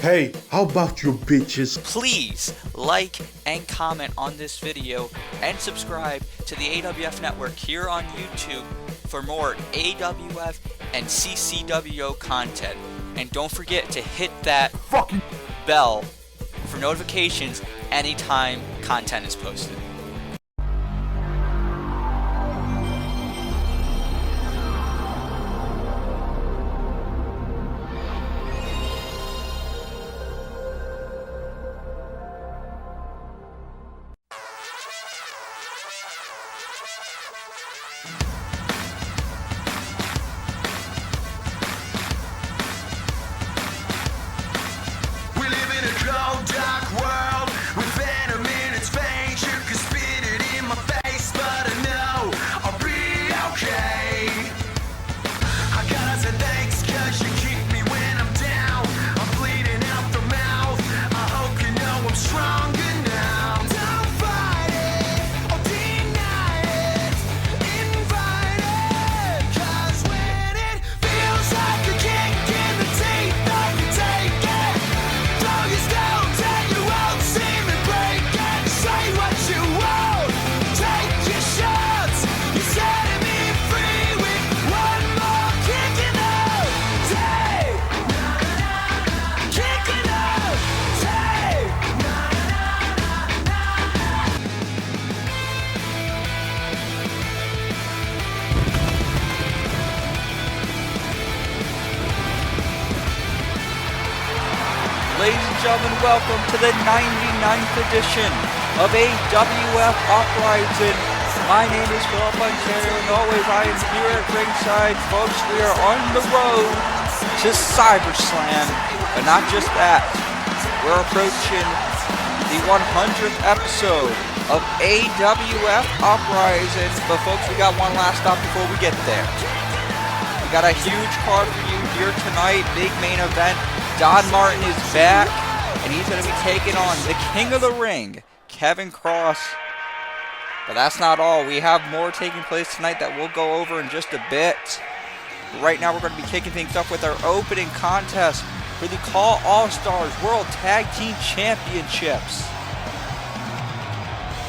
Hey, how about you bitches? Please like and comment on this video and subscribe to the AWF network here on YouTube for more AWF and CCWO content. And don't forget to hit that fucking bell for notifications anytime content is posted. Ladies and gentlemen, welcome to the 99th edition of AWF Uprising. My name is Philip Ontario, and always I am here at ringside. Folks, we are on the road to CyberSlam, but not just that. We're approaching the 100th episode of AWF Uprising, but folks, we got one last stop before we get there. We got a huge card for you here tonight, big main event. Don Martin is back, and he's going to be taking on the King of the Ring, Kevin Cross. But that's not all. We have more taking place tonight that we'll go over in just a bit. But right now, we're going to be kicking things up with our opening contest for the Call All-Stars World Tag Team Championships.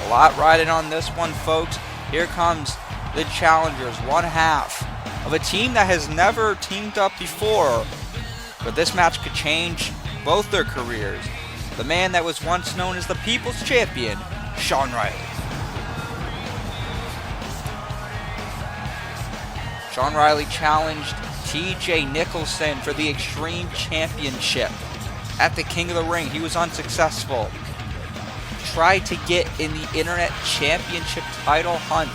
A lot riding on this one, folks. Here comes the challengers, one half of a team that has never teamed up before. But this match could change both their careers. The man that was once known as the People's Champion, Shawn Riley. Shawn Riley challenged TJ Nicholson for the Extreme Championship at the King of the Ring. He was unsuccessful. Tried to get in the Internet Championship title hunt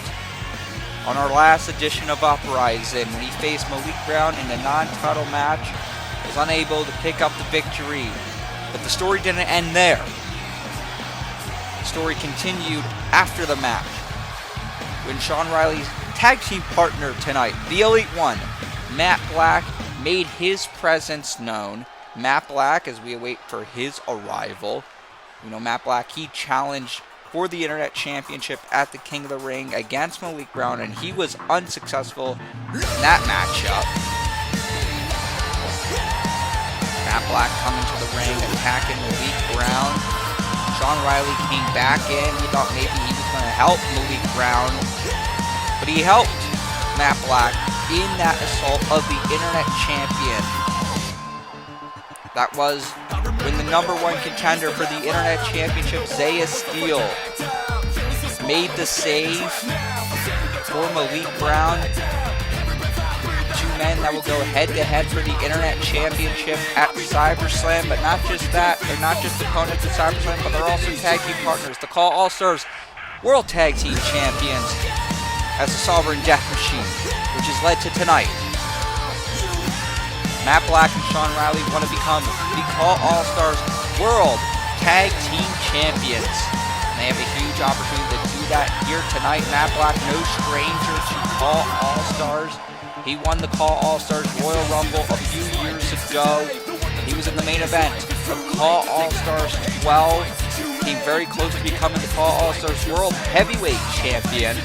on our last edition of Uprising when he faced Malik in a non-title match. Was unable to pick up the victory, but the story didn't end there. The story continued after the match when Shawn Riley's tag team partner tonight, the Elite One, Matt Black, made his presence known. Matt Black, as we await for his arrival, you know, Matt Black, he challenged for the Internet Championship at the King of the Ring against Malik Brown, and he was unsuccessful in that matchup. Matt Black coming to the ring, attacking Malik Brown. Shawn Riley came back in. We thought maybe he was going to help Malik Brown, but he helped Matt Black in that assault of the Internet Champion. That was when the #1 contender for the Internet Championship, Zaiah made the save for Malik Brown. Men that will go head-to-head for the Internet Championship at CyberSlam, but not just that, they're not just opponents at CyberSlam, but they're also tag team partners. The Call All-Stars World Tag Team Champions as the Sovereign Death Machine, which is led to tonight. Matt Black and Shawn Riley want to become the Call All-Stars World Tag Team Champions. And they have a huge opportunity to do that here tonight. Matt Black, no stranger to Call All-Stars. He won the Call All-Stars Royal Rumble a few years ago. He was in the main event of Call All-Stars 12. Came very close to becoming the Call All-Stars World Heavyweight Champion.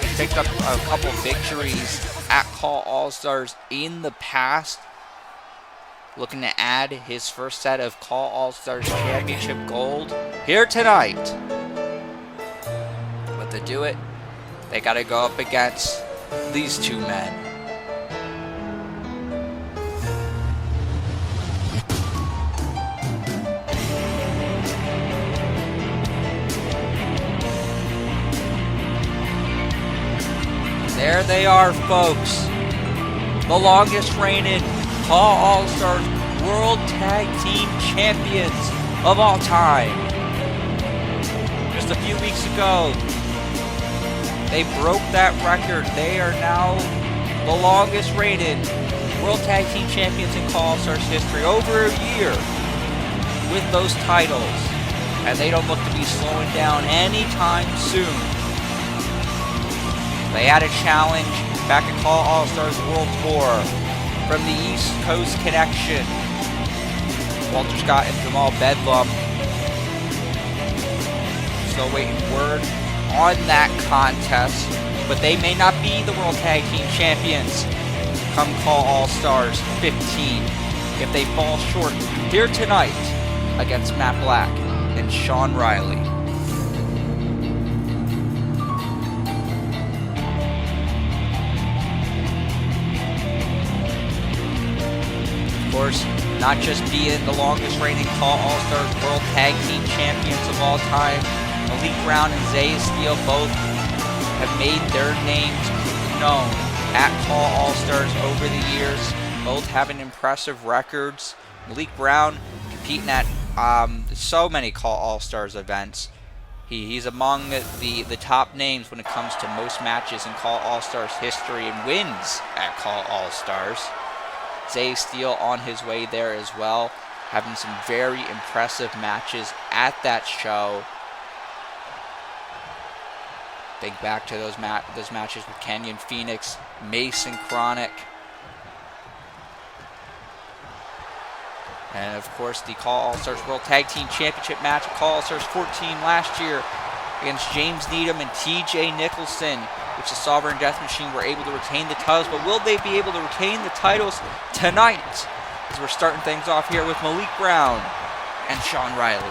He picked up a couple victories at Call All-Stars in the past. looking to add his first set of Call All-Stars Championship gold here tonight. But to do it, they got to go up against these two men. There they are, folks. The longest reigning Call All-Stars World Tag Team Champions of all time. Just a few weeks ago, they broke that record. They are now the longest reigning World Tag Team Champions in Call All-Stars history. Over a year with those titles. And they don't look to be slowing down anytime soon. They had a challenge back at Call All-Stars World Tour from the East Coast Connection. Walter Scott and Jamal Bedlam. Still waiting word on that contest, but they may not be the World Tag Team Champions come Call All-Stars 15 if they fall short here tonight against Matt Black and Shawn Riley. Of course, not just being the longest reigning Call All-Stars World Tag Team Champions of all time, Malik Brown and Zaiah both have made their names known at Call All-Stars over the years, both having impressive records. Malik Brown competing at so many Call All-Stars events. He's among the top names when it comes to most matches in Call All-Stars history and wins at Call All-Stars. Zaiah on his way there as well, having some very impressive matches at that show. Think back to those matches with Kenyon Phoenix, Mason Chronic, and of course the Call All-Stars World Tag Team Championship match at Call All-Stars 14 last year against James Needham and TJ Nicholson, which the Sovereign Death Machine were able to retain the titles. But will they be able to retain the titles tonight? As we're starting things off here with Malik Brown and Shawn Riley.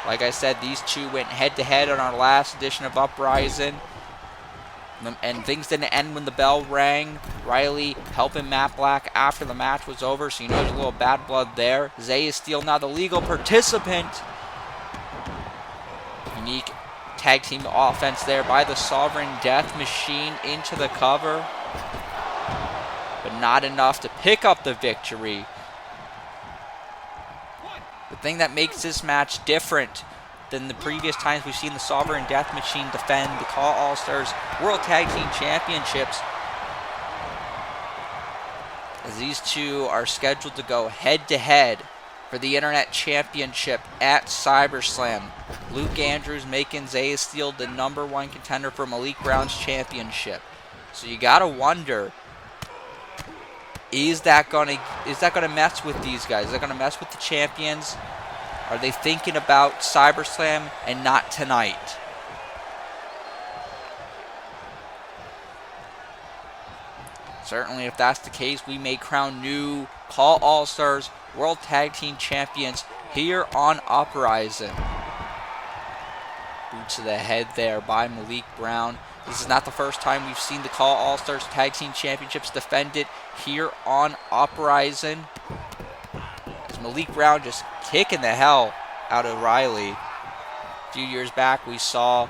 Like I said, these two went head-to-head on our last edition of Uprising. And things didn't end when the bell rang. Riley helping Matt Black after the match was over, so you know there's a little bad blood there. Zaiah now the legal participant. Unique tag team offense there by the Sovereign Death Machine into the cover. But not enough to pick up the victory. The thing that makes this match different than the previous times we've seen the Sovereign Death Machine defend the Call All-Stars World Tag Team Championships, as these two are scheduled to go head-to-head for the Internet Championship at CyberSlam. Luke Andrews making Zaiah the #1 contender for Malik Brown's championship. So you gotta wonder, is that gonna mess with these guys? Is that gonna mess with the champions? Are they thinking about CyberSlam and not tonight? Certainly, if that's the case, we may crown new Call All-Stars World Tag Team Champions here on Uprising. Boot to the head there by Malik Brown. This is not the first time we've seen the Call All-Stars Tag Team Championships defended here on Uprising. As Malik Brown just kicking the hell out of Riley. A few years back, we saw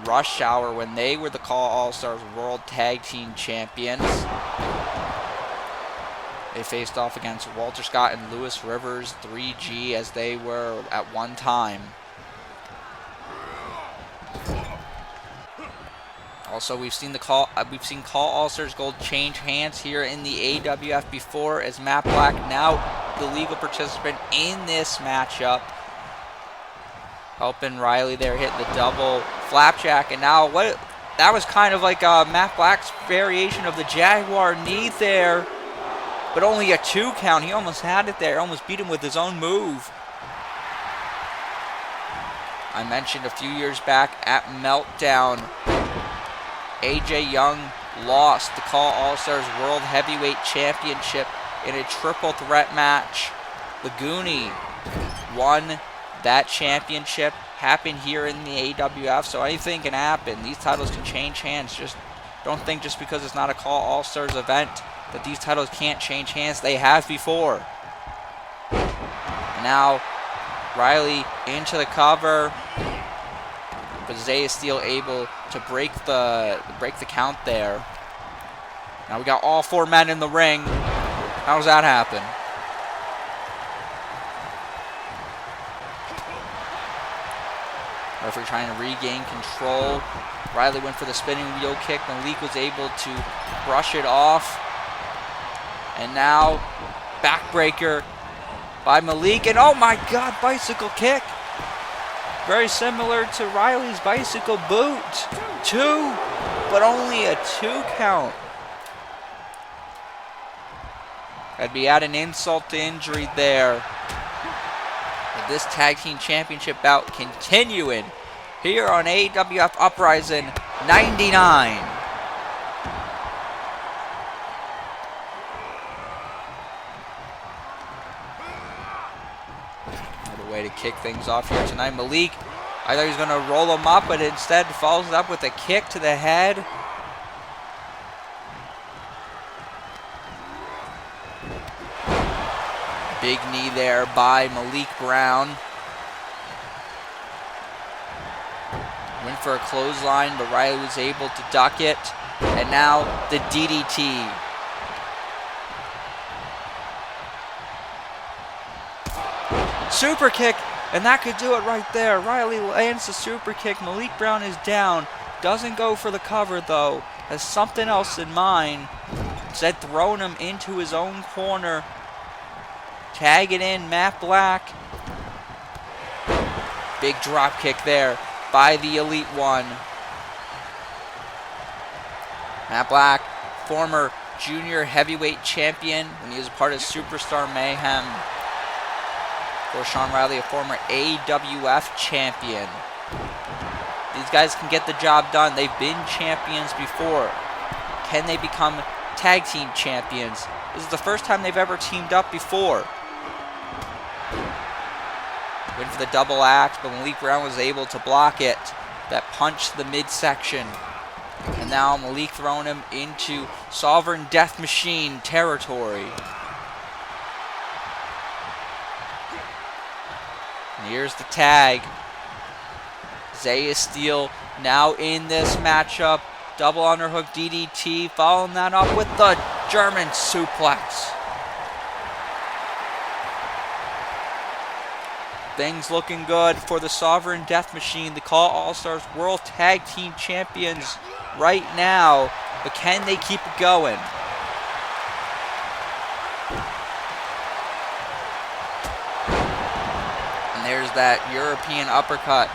Rush Hour when they were the Call All-Stars World Tag Team Champions. They faced off against Walter Scott and Lewis Rivers, 3G, as they were at one time. Also, we've seen Call All-Stars Gold change hands here in the AWF before, as Matt Black now the legal participant in this matchup, helping Riley there, hitting the double flapjack, and now that was kind of like Matt Black's variation of the Jaguar knee there, but only a 2 count. He almost had it there, almost beat him with his own move. I mentioned a few years back at Meltdown, AJ Young lost the Call All-Stars World Heavyweight Championship in a triple threat match. The Goonie won that championship. Happened here in the AWF, so anything can happen. These titles can change hands. Just don't think just because it's not a Call All-Stars event that these titles can't change hands. They have before. And now Riley into the cover, but Zaiah is still able to break the count there. Now we got all 4 men in the ring. How does that happen? Referee trying to regain control. Riley went for the spinning wheel kick. Malik was able to brush it off. And now backbreaker by Malik. And oh my God, bicycle kick. Very similar to Riley's bicycle boot. 2, but only a 2 count. I'd be at an insult to injury there. With this tag team championship bout continuing here on AWF Uprising 99. Another way to kick things off here tonight. Malik, I thought he was going to roll him up, but instead follows it up with a kick to the head. Big knee there by Malik Brown. Went for a clothesline, but Riley was able to duck it. And now the DDT. Super kick, and that could do it right there. Riley lands the super kick. Malik Brown is down. Doesn't go for the cover though. Has something else in mind. Instead throwing him into his own corner. Tag it in, Matt Black. Big drop kick there by the Elite One. Matt Black, former junior heavyweight champion when he was a part of Superstar Mayhem. For Shawn Riley, a former AWF champion. These guys can get the job done. They've been champions before. Can they become tag team champions? This is the first time they've ever teamed up before. Went for the double axe, but Malik Brown was able to block it. That punch to the midsection. And now Malik throwing him into Sovereign Death Machine territory. And here's the tag. Zaiah Steele now in this matchup. Double underhook DDT, following that up with the German suplex. Things looking good for the Sovereign Death Machine, the Call All-Stars World Tag Team Champions right now. But can they keep it going? And there's that European uppercut.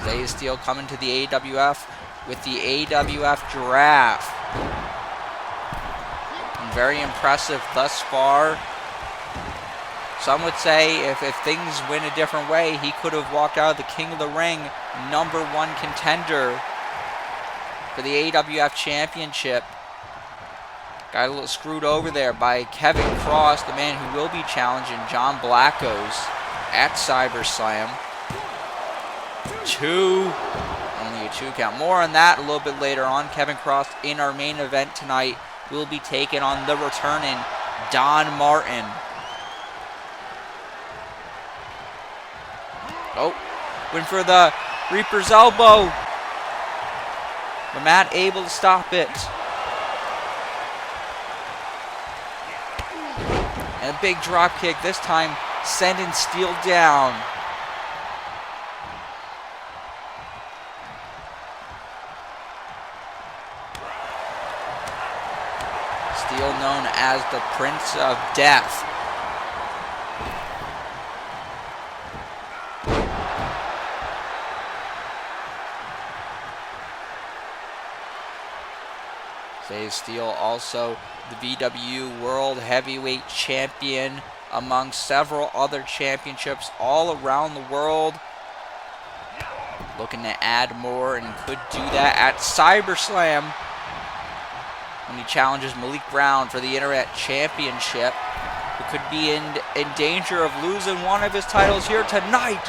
Zaiah Steele coming to the AWF with the AWF Giraffe. Very impressive thus far. Some would say if things went a different way, he could have walked out of the King of the Ring #1 contender for the AWF Championship. Got a little screwed over there by Kevin Cross, the man who will be challenging John Blackos at CyberSlam. Only a 2 count. More on that a little bit later on. Kevin Cross in our main event tonight will be taking on the returning Don Martin. Oh, went for the Reaper's elbow. But Matt able to stop it. And a big drop kick, this time sending Steele down. Steele known as the Prince of Death. Zaiah Steele also the VW World Heavyweight Champion among several other championships all around the world. Looking to add more and could do that at CyberSlam when he challenges Malik Brown for the Internet Championship, who could be in danger of losing one of his titles here tonight.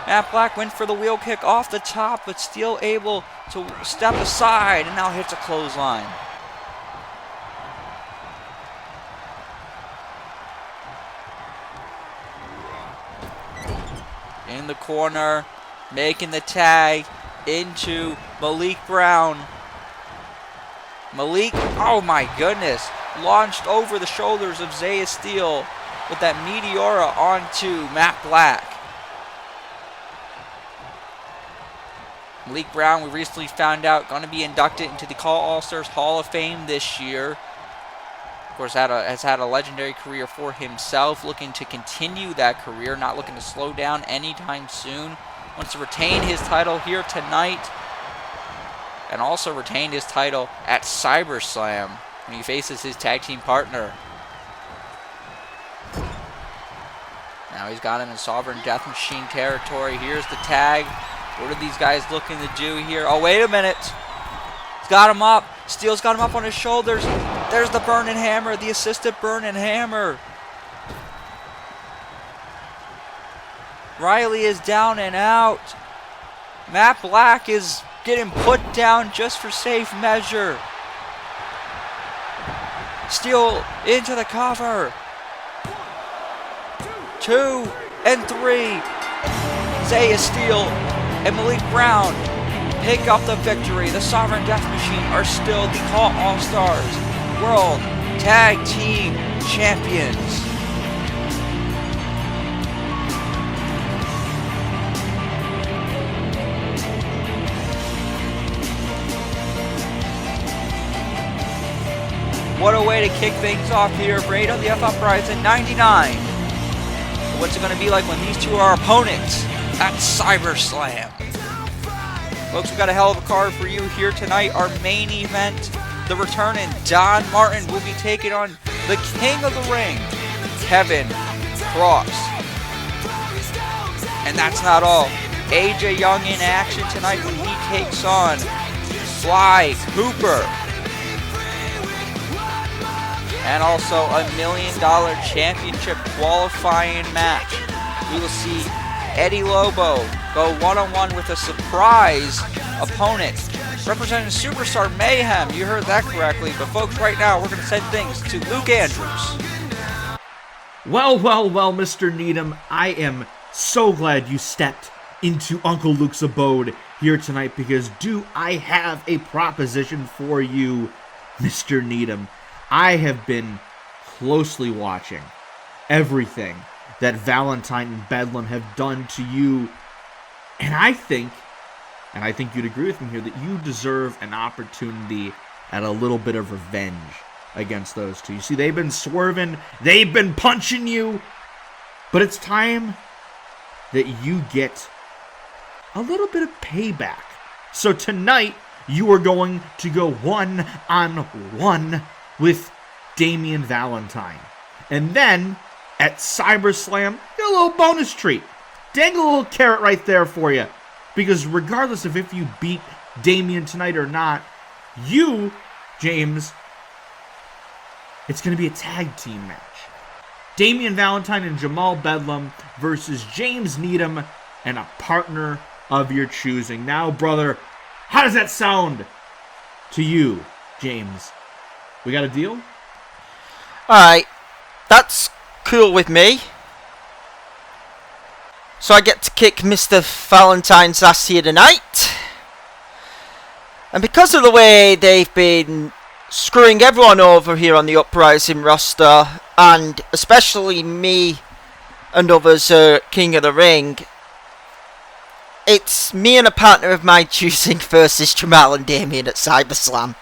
Matt Black went for the wheel kick off the top, but still able to step aside and now hits a clothesline. In the corner, making the tag into Malik Brown. Malik, oh my goodness, launched over the shoulders of Zaiah Steele with that Meteora onto Matt Black. Malik Brown, we recently found out, going to be inducted into the Call All-Stars Hall of Fame this year. Of course, has had a legendary career for himself, looking to continue that career, not looking to slow down anytime soon. Wants to retain his title here tonight, and also retain his title at CyberSlam when he faces his tag team partner. Now he's got him in Sovereign Death Machine territory. Here's the tag. What are these guys looking to do here? Oh, wait a minute. He's got him up. Steele's got him up on his shoulders. There's the Burning Hammer, the assisted Burning Hammer. Riley is down and out. Matt Black is getting put down just for safe measure. Steele into the cover. 2 and 3. Zaiah Steele and Malik Brown pick up the victory. The Sovereign Death Machine are still the Call All-Stars World Tag Team Champions. What a way to kick things off here for AWF Uprising 99. What's it going to be like when these two are opponents at CyberSlam? Folks, we've got a hell of a card for you here tonight. Our main event, the returning Don Martin will be taking on the King of the Ring, Kevin Cross. And that's not all. AJ Young in action tonight when he takes on Sly Cooper. And also a $1 million championship qualifying match. We will see Eddie Lobo go one-on-one with a surprise opponent representing Superstar Mayhem. You heard that correctly. But folks, right now we're going to send things to Luke Andrews. Well, Mr. Needham, I am so glad you stepped into Uncle Luke's abode here tonight, because do I have a proposition for you, Mr. Needham. I have been closely watching everything that Valentine and Bedlam have done to you, and I think you'd agree with me here, that you deserve an opportunity at a little bit of revenge against those two. You see, they've been swerving, they've been punching you, but it's time that you get a little bit of payback. So tonight, you are going to go one-on-one with Damien Valentine. And then, at CyberSlam, get a little bonus treat. Dangle a little carrot right there for you. Because regardless of if you beat Damien tonight or not, you, James, it's going to be a tag team match. Damien Valentine and Jamal Bedlam versus James Needham and a partner of your choosing. Now, brother, how does that sound to you, James? We got a deal? Alright, that's cool with me. So I get to kick Mr. Valentine's ass here tonight. And because of the way they've been screwing everyone over here on the Uprising roster, and especially me and others, King of the Ring, it's me and a partner of my choosing versus Jamal and Damien at CyberSlam.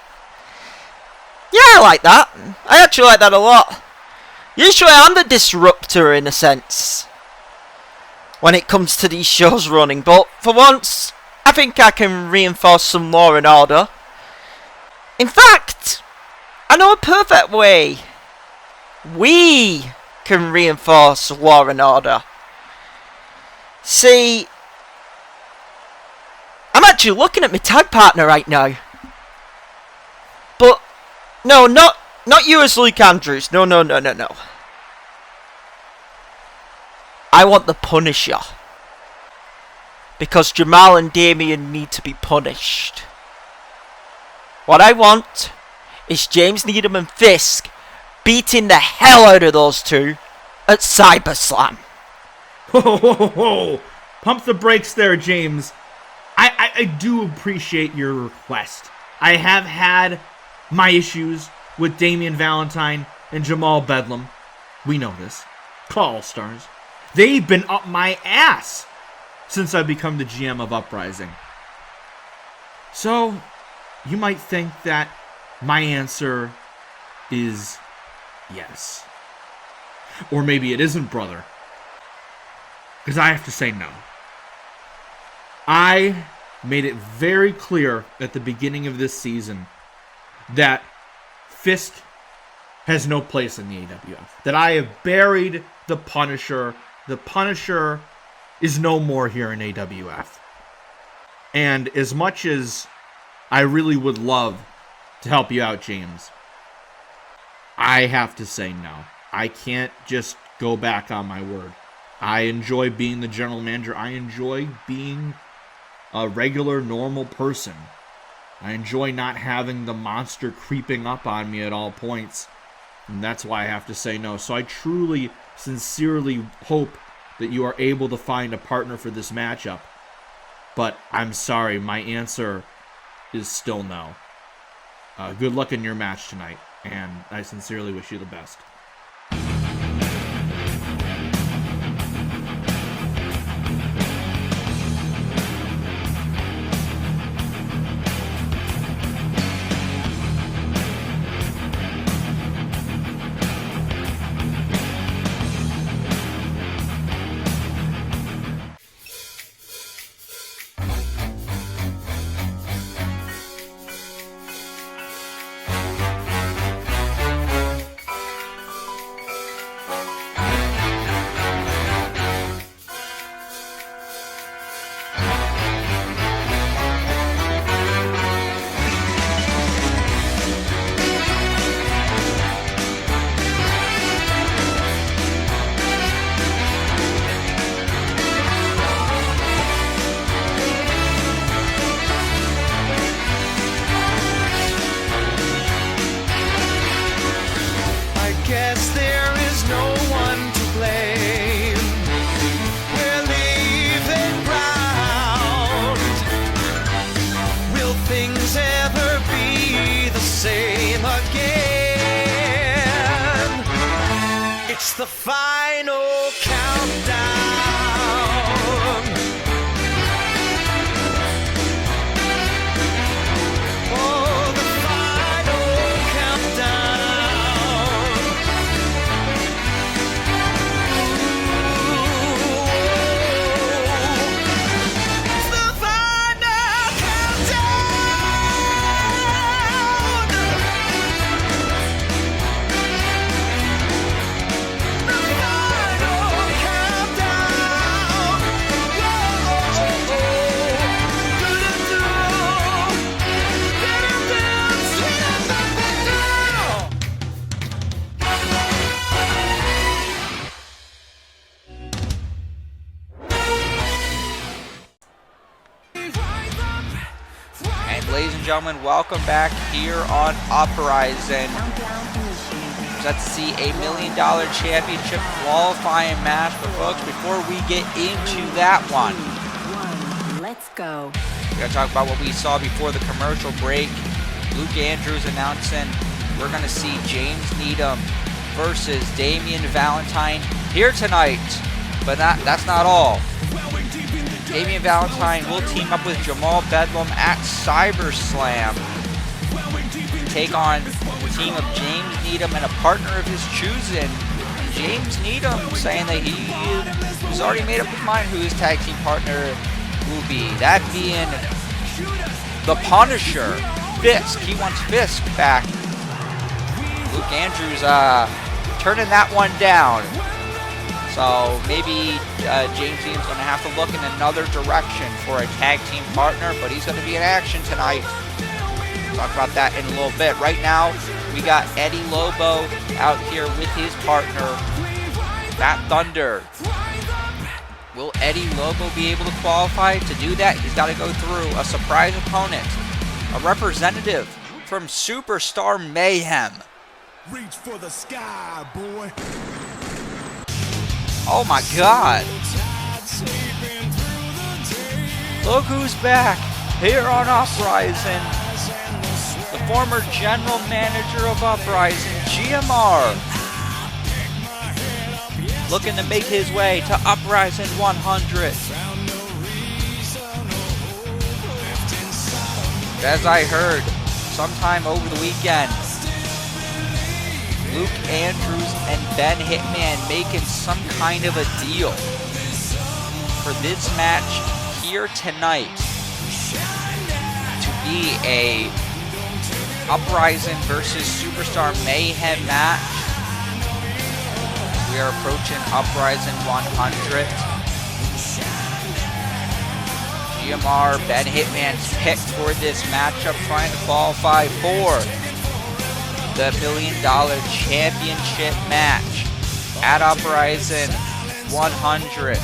Yeah, I like that. I actually like that a lot. Usually I'm the disruptor in a sense when it comes to these shows running, but for once I think I can reinforce some law and order. In fact, I know a perfect way we can reinforce law and order. See, I'm actually looking at my tag partner right now, but No, not you as Luke Andrews. No. I want the Punisher. Because Jamal and Damien need to be punished. What I want is James Needham and Fisk beating the hell out of those two at CyberSlam. Ho. Pump the brakes there, James. I do appreciate your request. I have had my issues with Damien Valentine and Jamal Bedlam. We know this. All stars. They've been up my ass since I've become the GM of Uprising. So, you might think that my answer is yes. Or maybe it isn't, brother. Because I have to say no. I made it very clear at the beginning of this season that Fisk has no place in the AWF. That I have buried the Punisher. The Punisher is no more here in AWF. And as much as I really would love to help you out, James, I have to say no. I can't just go back on my word. I enjoy being the general manager. I enjoy being a regular, normal person. I enjoy not having the monster creeping up on me at all points. And that's why I have to say no. So I truly, sincerely hope that you are able to find a partner for this matchup. But I'm sorry, my answer is still no. Good luck in your match tonight, and I sincerely wish you the best. The final countdown. Oh, the final countdown. It's the final countdown. Ladies and gentlemen, welcome back here on Uprising. Let's see a $1 million championship qualifying match. But folks, before we get into that one, let's go. We gotta talk about what we saw before the commercial break. Luke Andrews announcing we're gonna see James Needham versus Damien Valentine here tonight. But that's not all. Damien Valentine will team up with Jamal Bedlam at CyberSlam. Take on the team of James Needham and a partner of his choosing. James Needham saying that he's already made up his mind who his tag team partner will be. That being the Punisher, Fisk. He wants Fisk back. Luke Andrews turning that one down. So maybe James Needham's going to have to look in another direction for a tag team partner, but he's going to be in action tonight. Talk about that in a little bit. Right now, We got Eddie Lobo out here with his partner, Matt Thunder. Will Eddie Lobo be able to qualify? To do that, he's got to go through a surprise opponent, a representative from Superstar Mayhem. Reach for the sky, boy. Oh my God. Look who's back here on Uprising. The former general manager of Uprising, GMR. Looking to make his way to Uprising 100. As I heard sometime over the weekend, Luke Andrews and Ben Hitman making some kind of a deal for this match here tonight to be a Uprising versus Superstar Mayhem match. We are approaching Uprising 100. GMR, Ben Hitman's picked for this matchup, trying to qualify for the $1 Million Championship match at Uprising 100.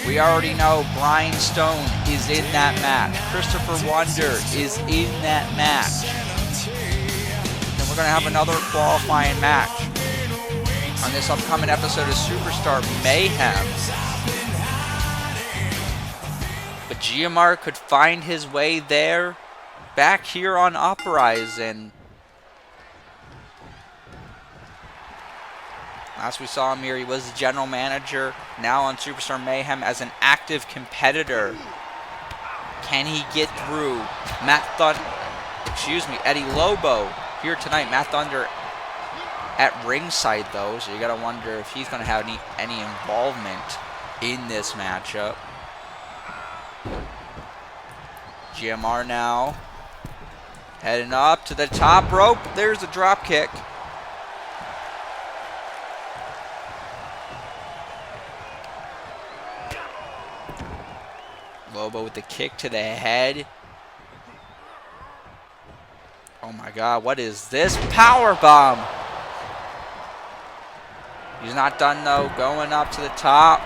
We already know Brian Stone is in that match. Christopher Wonder is in that match. And we're going to have another qualifying match on this upcoming episode of Superstar Mayhem. But GMR could find his way there, back here on Uprising. Last we saw him here, he was the general manager, now on Superstar Mayhem as an active competitor. Can he get through Eddie Lobo here tonight? Matt Thunder at ringside though, so you gotta wonder if he's gonna have any involvement in this matchup. GMR now heading up to the top rope. There's a drop kick. Lobo with the kick to the head. Oh my God, what is this? Power bomb. He's not done though, going up to the top.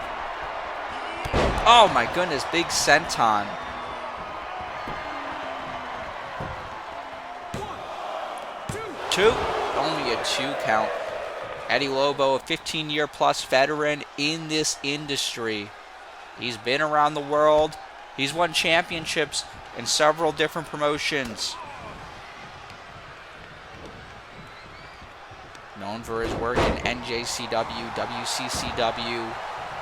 Oh my goodness, big senton. Two, only a 2 count. Eddie Lobo, a 15-year plus veteran in this industry. He's been around the world. He's won championships in several different promotions. Known for his work in NJCW, WCCW,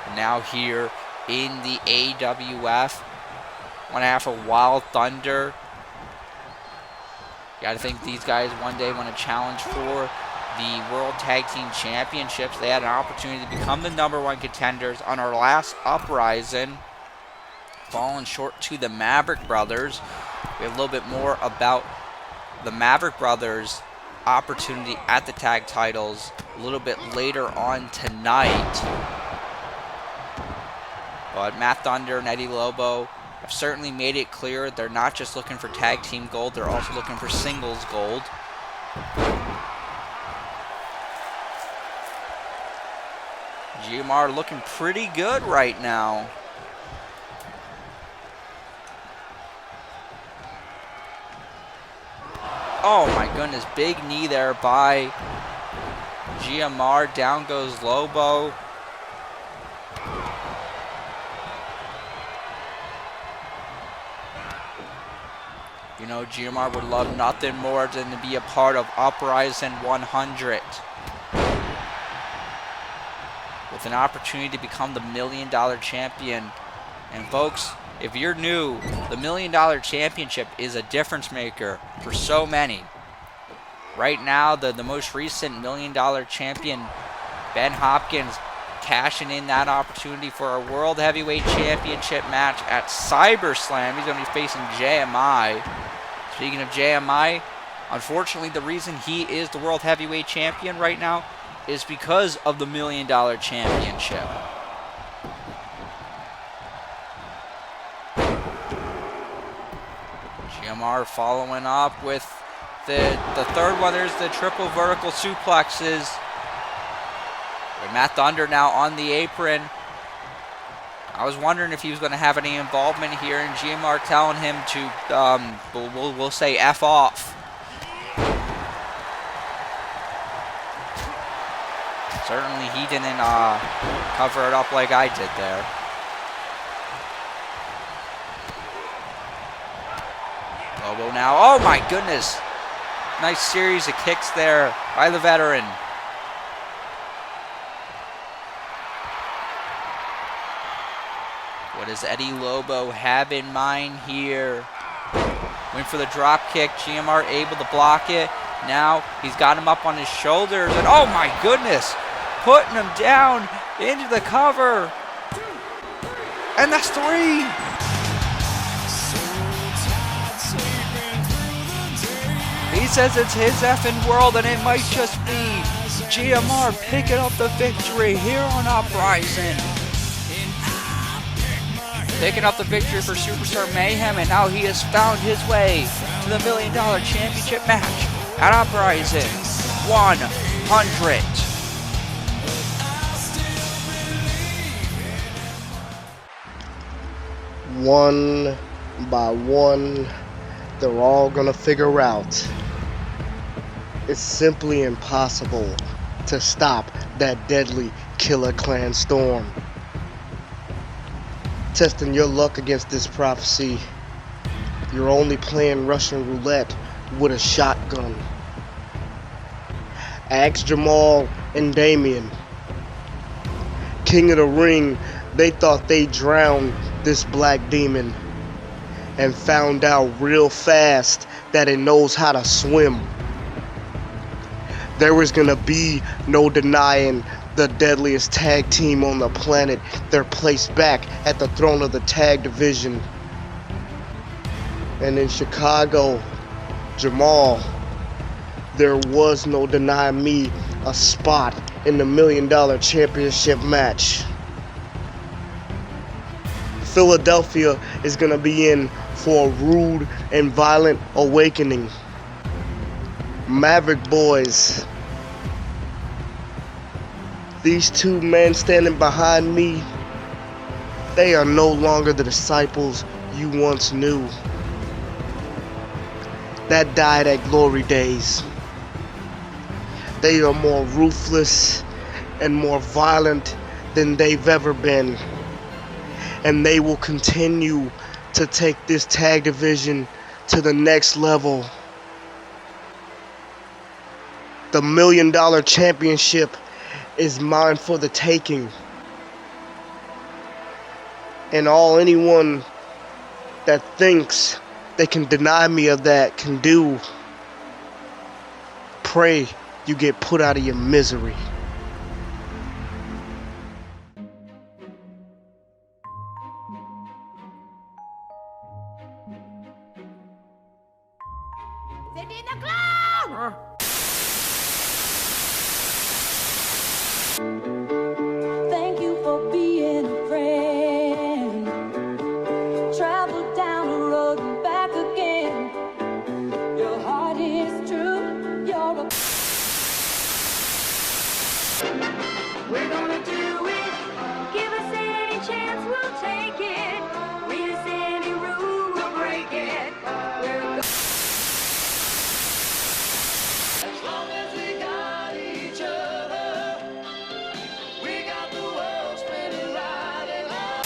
and now here in the AWF. One half of Wild Thunder. Gotta think these guys one day want to challenge for the World Tag Team Championships. They had an opportunity to become the #1 contenders on our last Uprising, falling short to the Maverick Brothers. We have a little bit more about the Maverick Brothers' opportunity at the tag titles a little bit later on tonight. But Matt Thunder and Eddie Lobo have certainly made it clear they're not just looking for tag team gold, they're also looking for singles gold. GMR looking pretty good right now. Oh my goodness, big knee there by GMR. Down goes Lobo. You know, GMR would love nothing more than to be a part of Uprising 100. With an opportunity to become the $1 Million Champion. And folks, if you're new, the $1 Million Championship is a difference maker for so many. Right now, the most recent $1 Million Champion, Ben Hopkins, cashing in that opportunity for a World Heavyweight Championship match at CyberSlam. He's going to be facing JMI. Speaking of JMI, unfortunately, the reason he is the World Heavyweight Champion right now is because of the $1 Million Championship. GMR following up with the third one, there's the triple vertical suplexes. And Matt Thunder now on the apron. I was wondering if he was going to have any involvement here, and GMR telling him to, we'll say F off. Certainly he didn't cover it up like I did there. Lobo now, oh my goodness. Nice series of kicks there by the veteran. What does Eddie Lobo have in mind here? Went for the drop kick, GMR able to block it. Now he's got him up on his shoulders, and oh my goodness, putting him down into the cover. And that's 3. He says it's his effing world, and it might just be GMR picking up the victory here on Uprising. Picking up the victory for Superstar Mayhem, and now he has found his way to the $1 Million Championship match at Uprising 100. One by one, they're all gonna figure out it's simply impossible to stop that deadly Killer Clan storm. Testing your luck against this prophecy, you're only playing Russian roulette with a shotgun. Ask Jamal and Damien. King of the Ring, they thought they drowned this black demon and found out real fast that it knows how to swim. There was gonna be no denying the deadliest tag team on the planet. They're placed back at the throne of the tag division. And in Chicago, Jamal, there was no denying me a spot in the $1 Million Championship match. Philadelphia is gonna be in for a rude and violent awakening. Maverick Boys, these two men standing behind me, they are no longer the disciples you once knew. That died at glory days. They are more ruthless and more violent than they've ever been. And they will continue to take this tag division to the next level. The $1 Million Championship is mine for the taking. And all anyone that thinks they can deny me of that can do, pray you get put out of your misery. Thank you for being a friend. Travel down the road and back again. Your heart is true. You're a. We're gonna do it. Give us any chance, we'll take it. Read us any rule, we'll break it. We're go- As long as we got each other, we got the world spinning right and up.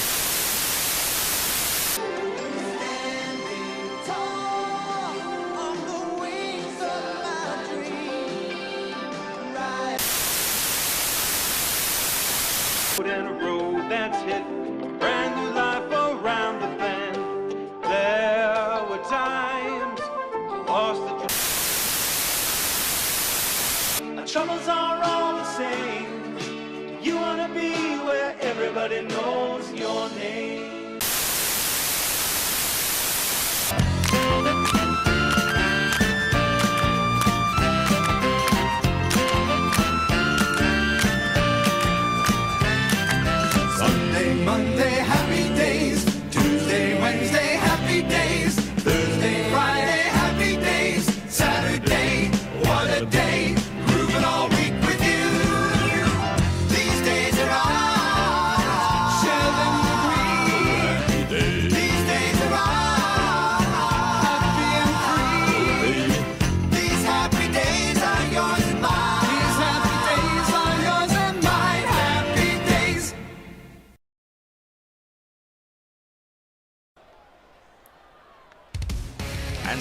Standing tall on the wings of my dream. Right. In a road that's hit brand new life around the bend. There were times lost the our troubles are all the same. You wanna be where everybody knows your name. Sunday, Monday, happy days. Tuesday, Wednesday, happy days. Thursday, Friday, happy days. Saturday.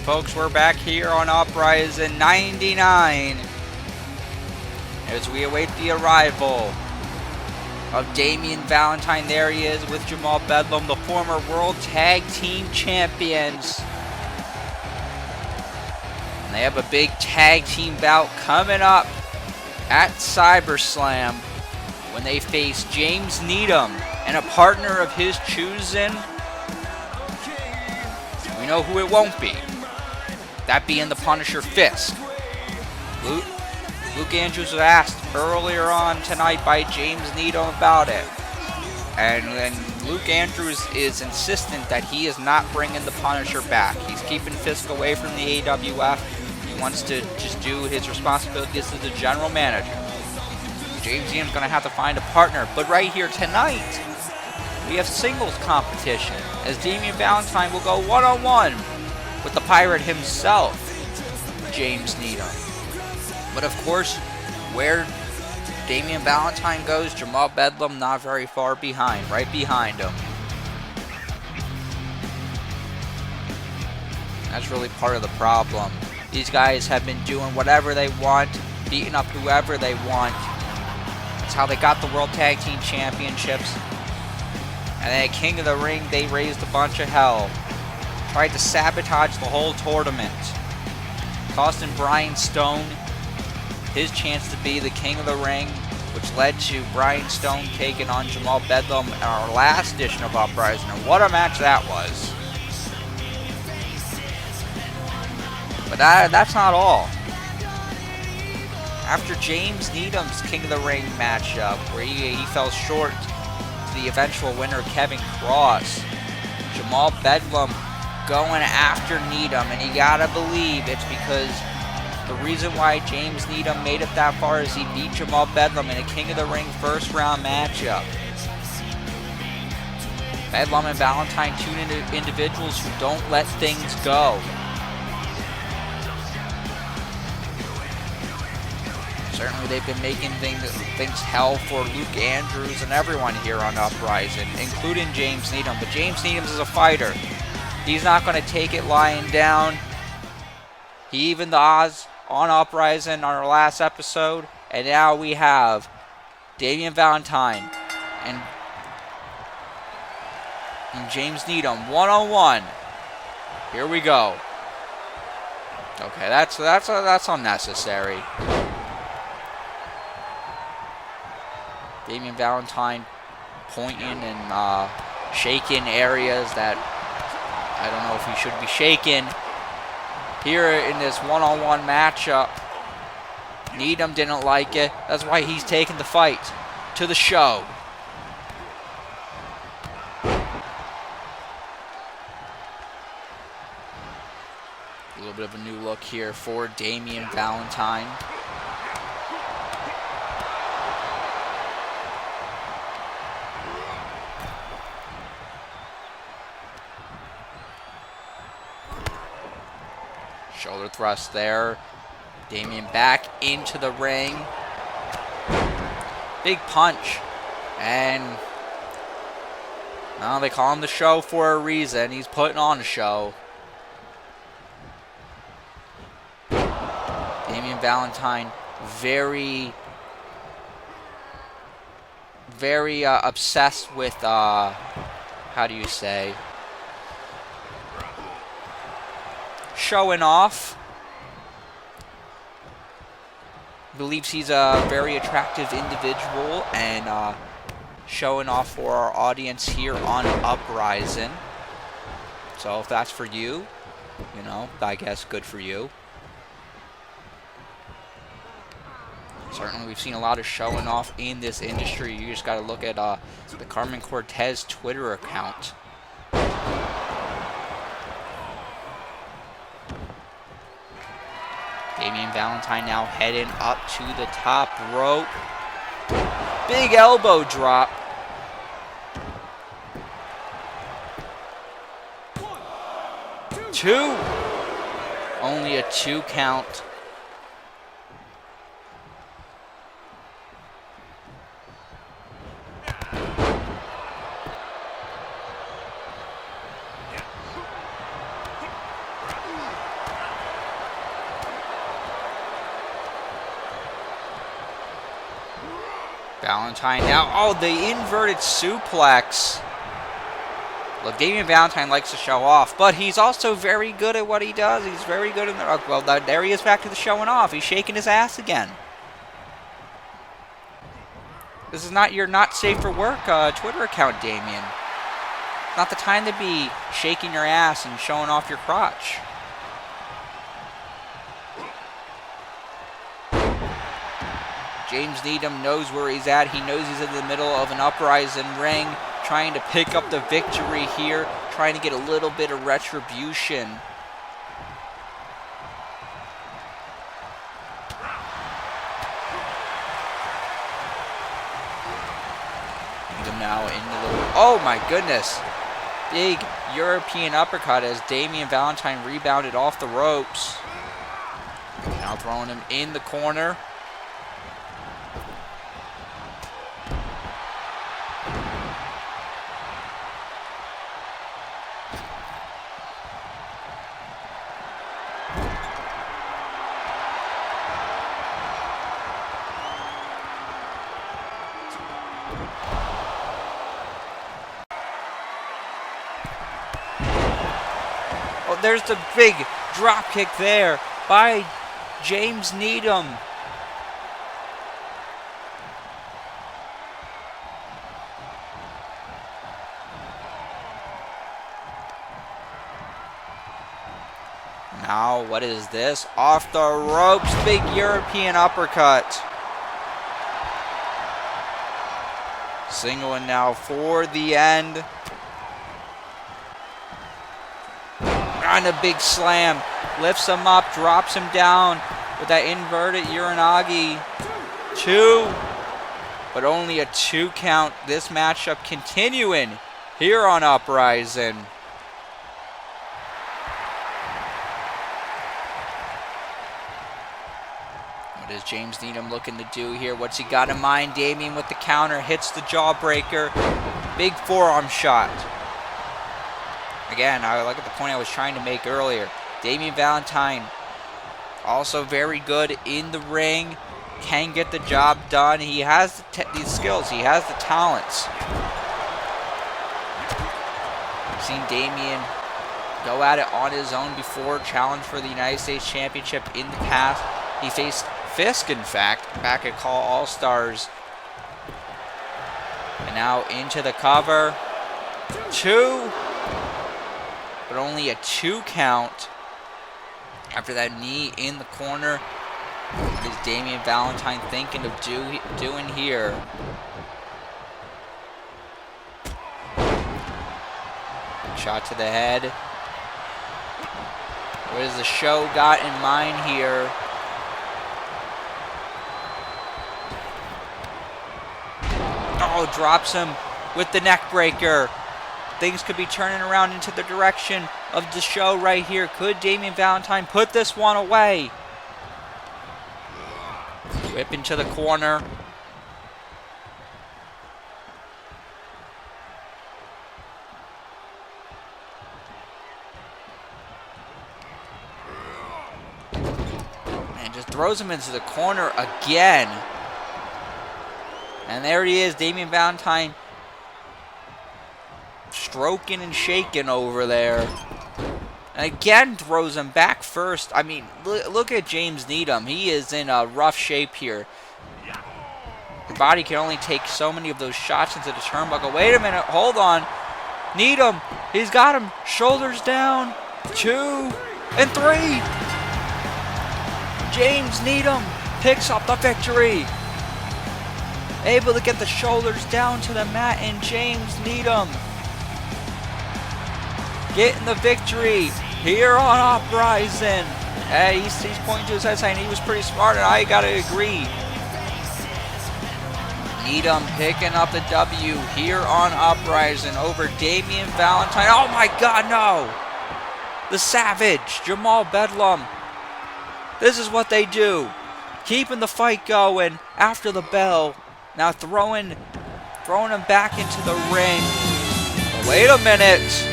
folks, we're back here on Uprising 99 as we await the arrival of Damien Valentine. There he is with Jamal Bedlam, the former World Tag Team Champions. And they have a big tag team bout coming up at CyberSlam when they face James Needham and a partner of his choosing. We know who it won't be. That being the Punisher Fisk. Luke Andrews was asked earlier on tonight by James Needham about it. And Luke Andrews is insistent that he is not bringing the Punisher back. He's keeping Fisk away from the AWF. He wants to just do his responsibilities as the general manager. James Needham's going to have to find a partner. But right here tonight, we have singles competition as Damien Valentine will go one-on-one with the Pirate himself, James Needham. But of course, where Damien Valentine goes, Jamal Bedlam not very far behind, right behind him. That's really part of the problem. These guys have been doing whatever they want, beating up whoever they want. That's how they got the World Tag Team Championships. And then at King of the Ring, they raised a bunch of hell. Tried to sabotage the whole tournament. Costing Brian Stone his chance to be the King of the Ring, which led to Brian Stone taking on Jamal Bedlam in our last edition of Uprising. And what a match that was. But that's not all. After James Needham's King of the Ring matchup, where he fell short to the eventual winner, Kevin Cross, Jamal Bedlam going after Needham, and you gotta believe it's because the reason why James Needham made it that far is he beat Jamal Bedlam in a King of the Ring first round matchup. Bedlam and Valentine, two individuals who don't let things go. Certainly they've been making things hell for Luke Andrews and everyone here on Uprising, including James Needham. But James Needham is a fighter. He's not going to take it lying down. He evened the odds on Uprising on our last episode. And now we have Damien Valentine and James Needham one-on-one. Here we go. Okay, that's unnecessary. Damien Valentine pointing and shaking areas that I don't know if he should be shaking. Here in this one-on-one matchup, Needham didn't like it. That's why he's taking the fight to the show. A little bit of a new look here for Damien Valentine. Shoulder thrust there. Damien back into the ring. Big punch. And they call him the Show for a reason. He's putting on a show. Damien Valentine very obsessed with, how do you say, showing off. Believes he's a very attractive individual and showing off for our audience here on Uprising. So if that's for you, I guess good for you. Certainly we've seen a lot of showing off in this industry. You just got to look at the Carmen Cortez Twitter account. Damien Valentine now heading up to the top rope. Big elbow drop. Two. Only a 2 count. Valentine now. Oh, the inverted suplex. Look, Damien Valentine likes to show off, but he's also very good at what he does. He's very good in the... Well, there he is back to the showing off. He's shaking his ass again. This is not your not safe for work Twitter account, Damien. Not the time to be shaking your ass and showing off your crotch. James Needham knows where he's at. He knows he's in the middle of an Uprising ring, trying to pick up the victory here, trying to get a little bit of retribution. Needham now in the little... Oh my goodness! Big European uppercut as Damien Valentine rebounded off the ropes. Now throwing him in the corner. There's the big drop kick there by James Needham. Now, what is this? Off the ropes, big European uppercut. Singling now for the end. On a big slam, lifts him up, drops him down with that inverted Uranagi. 2, but only a 2 count. This matchup continuing here on Uprising. What is James Needham looking to do here? What's he got in mind? Damien with the counter, hits the jawbreaker. Big forearm shot. Again, I like at the point I was trying to make earlier. Damien Valentine, also very good in the ring, can get the job done. He has these skills. He has the talents. I've seen Damien go at it on his own before, challenge for the United States Championship in the past. He faced Fisk, in fact, back at Call All-Stars. And now into the cover. 2. But only a 2 count after that knee in the corner. What is Damien Valentine thinking of doing here? Shot to the head. What has the show got in mind here? Oh, drops him with the neck breaker. Things could be turning around into the direction of the show right here. Could Damien Valentine put this one away? Whip into the corner. And just throws him into the corner again. And there he is, Damien Valentine, stroking and shaking over there. And again throws him back first. I mean, look at James Needham. He is in a rough shape here. Your body can only take so many of those shots into the turnbuckle. Wait a minute, hold on. Needham, he's got him. Shoulders down. 2 and 3. James Needham picks up the victory. Able to get the shoulders down to the mat, and James Needham getting the victory here on Uprising. Hey, he's pointing to his head saying he was pretty smart, and I gotta agree. Needham picking up the W here on Uprising over Damien Valentine. Oh my God, no! The Savage, Jamal Bedlam. This is what they do. Keeping the fight going after the bell. Now throwing him back into the ring. Wait a minute.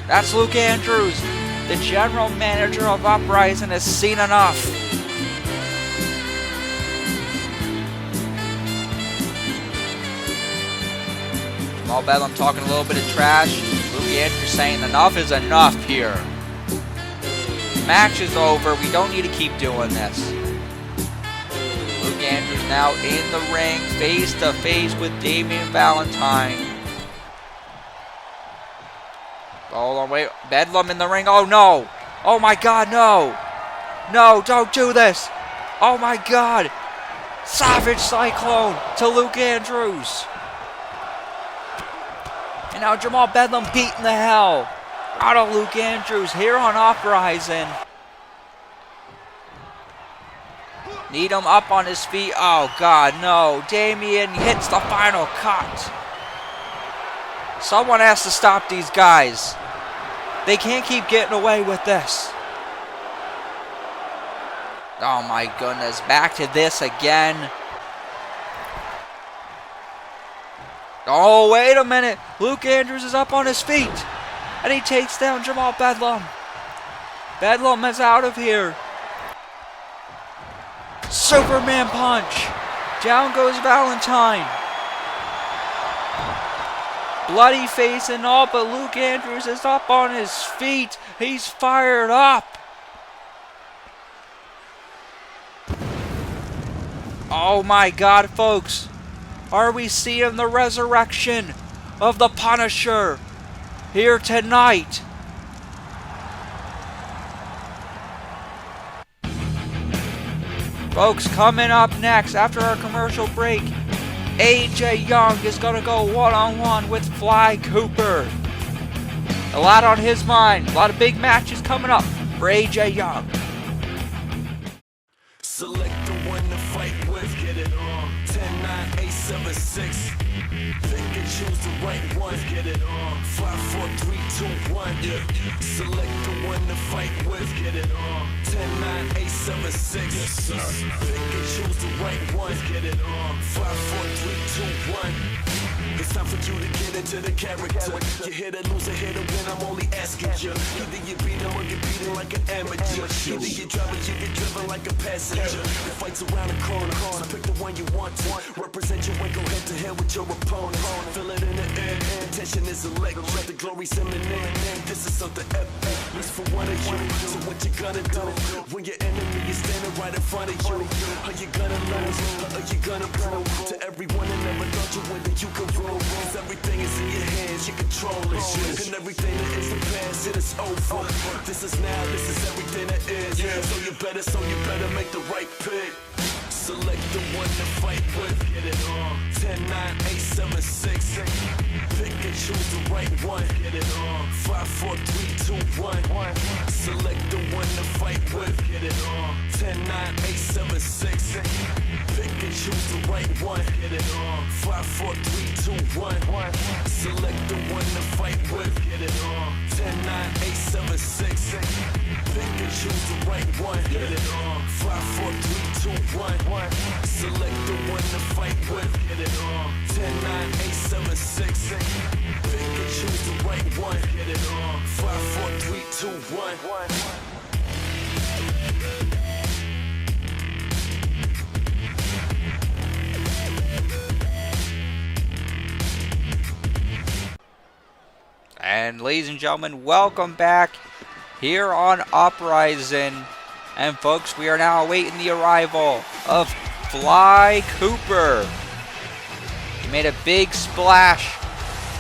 That's Luke Andrews. The general manager of Uprising has seen enough. Jamal Bedlam talking a little bit of trash. Luke Andrews saying enough is enough here. Match is over. We don't need to keep doing this. Luke Andrews now in the ring, face to face with Damien Valentine. Hold on, wait. Bedlam in the ring. Oh no. Oh my God, no. No, don't do this. Oh my God. Savage Cyclone to Luke Andrews. And now Jamal Bedlam beating the hell out of Luke Andrews here on Uprising. Needham up on his feet. Oh God, no. Damien hits the final cut. Someone has to stop these guys. They can't keep getting away with this. Oh my goodness, back to this again. Oh, wait a minute. Luke Andrews is up on his feet. And he takes down Jamal Bedlam. Bedlam is out of here. Superman punch. Down goes Valentine. Bloody face and all, but Luke Andrews is up on his feet. He's fired up. Oh my God, folks. Are we seeing the resurrection of the Punisher here tonight? Folks, coming up next after our commercial break, AJ Young is going to go one-on-one with Fly Cooper. A lot on his mind. A lot of big matches coming up for AJ Young. Select the one to fight with, get it on. 10, 9, 8, 7, 6. Pick and choose the right one, get it on. 5, 4, 3, 2, 1. Yeah. Select the one to fight with, get it on. 10, 9, 8, 7, 6. Yes, sir. Pick and choose the right one, get it on. 5, 4, 3, 2, 1. It's time for you to get into the character. You hit a loser, hit a win, I'm only asking you. Either you beat him or you beat him like an amateur. Either you drive or you get driven like a passenger. The fight's around the corner, so pick the one you want to. Represent your way, go head to head with your opponent. Feel it in the air, the tension is electric. The glory's imminent, this is something epic. Reach for one of you, so what you gonna do? When your enemy is standing right in front of you, are you gonna lose, or are you gonna prove to everyone that never thought you win that you can rule? Cause everything is in your hands, you control it. And everything that is the past, it is over. This is now, this is everything that is. So you better make the right pick. Select the one to fight with, get it on. 10, 9, 8, 7, 6. Pick and choose the right one, get it on. 5, 4, 3, 2, 1. Select the one to fight with, get it on. 10, 9, 8, 7, 6. Pick and choose the right one, get it on. 5, 4, 3, 2, 1. Select the one to fight with, get it on. 10, 9, 8, 7, 6. Pick and choose the right one, get it on. 5, 4, 3, 2, 1. Select the one to fight with, get it on. 10, 9, 8, 7, 6. Pick and choose the right one, get it on. 5, 4, 3, 2, 1. And ladies and gentlemen, welcome back here on Uprising. And folks, we are now awaiting the arrival of Fly Cooper. He made a big splash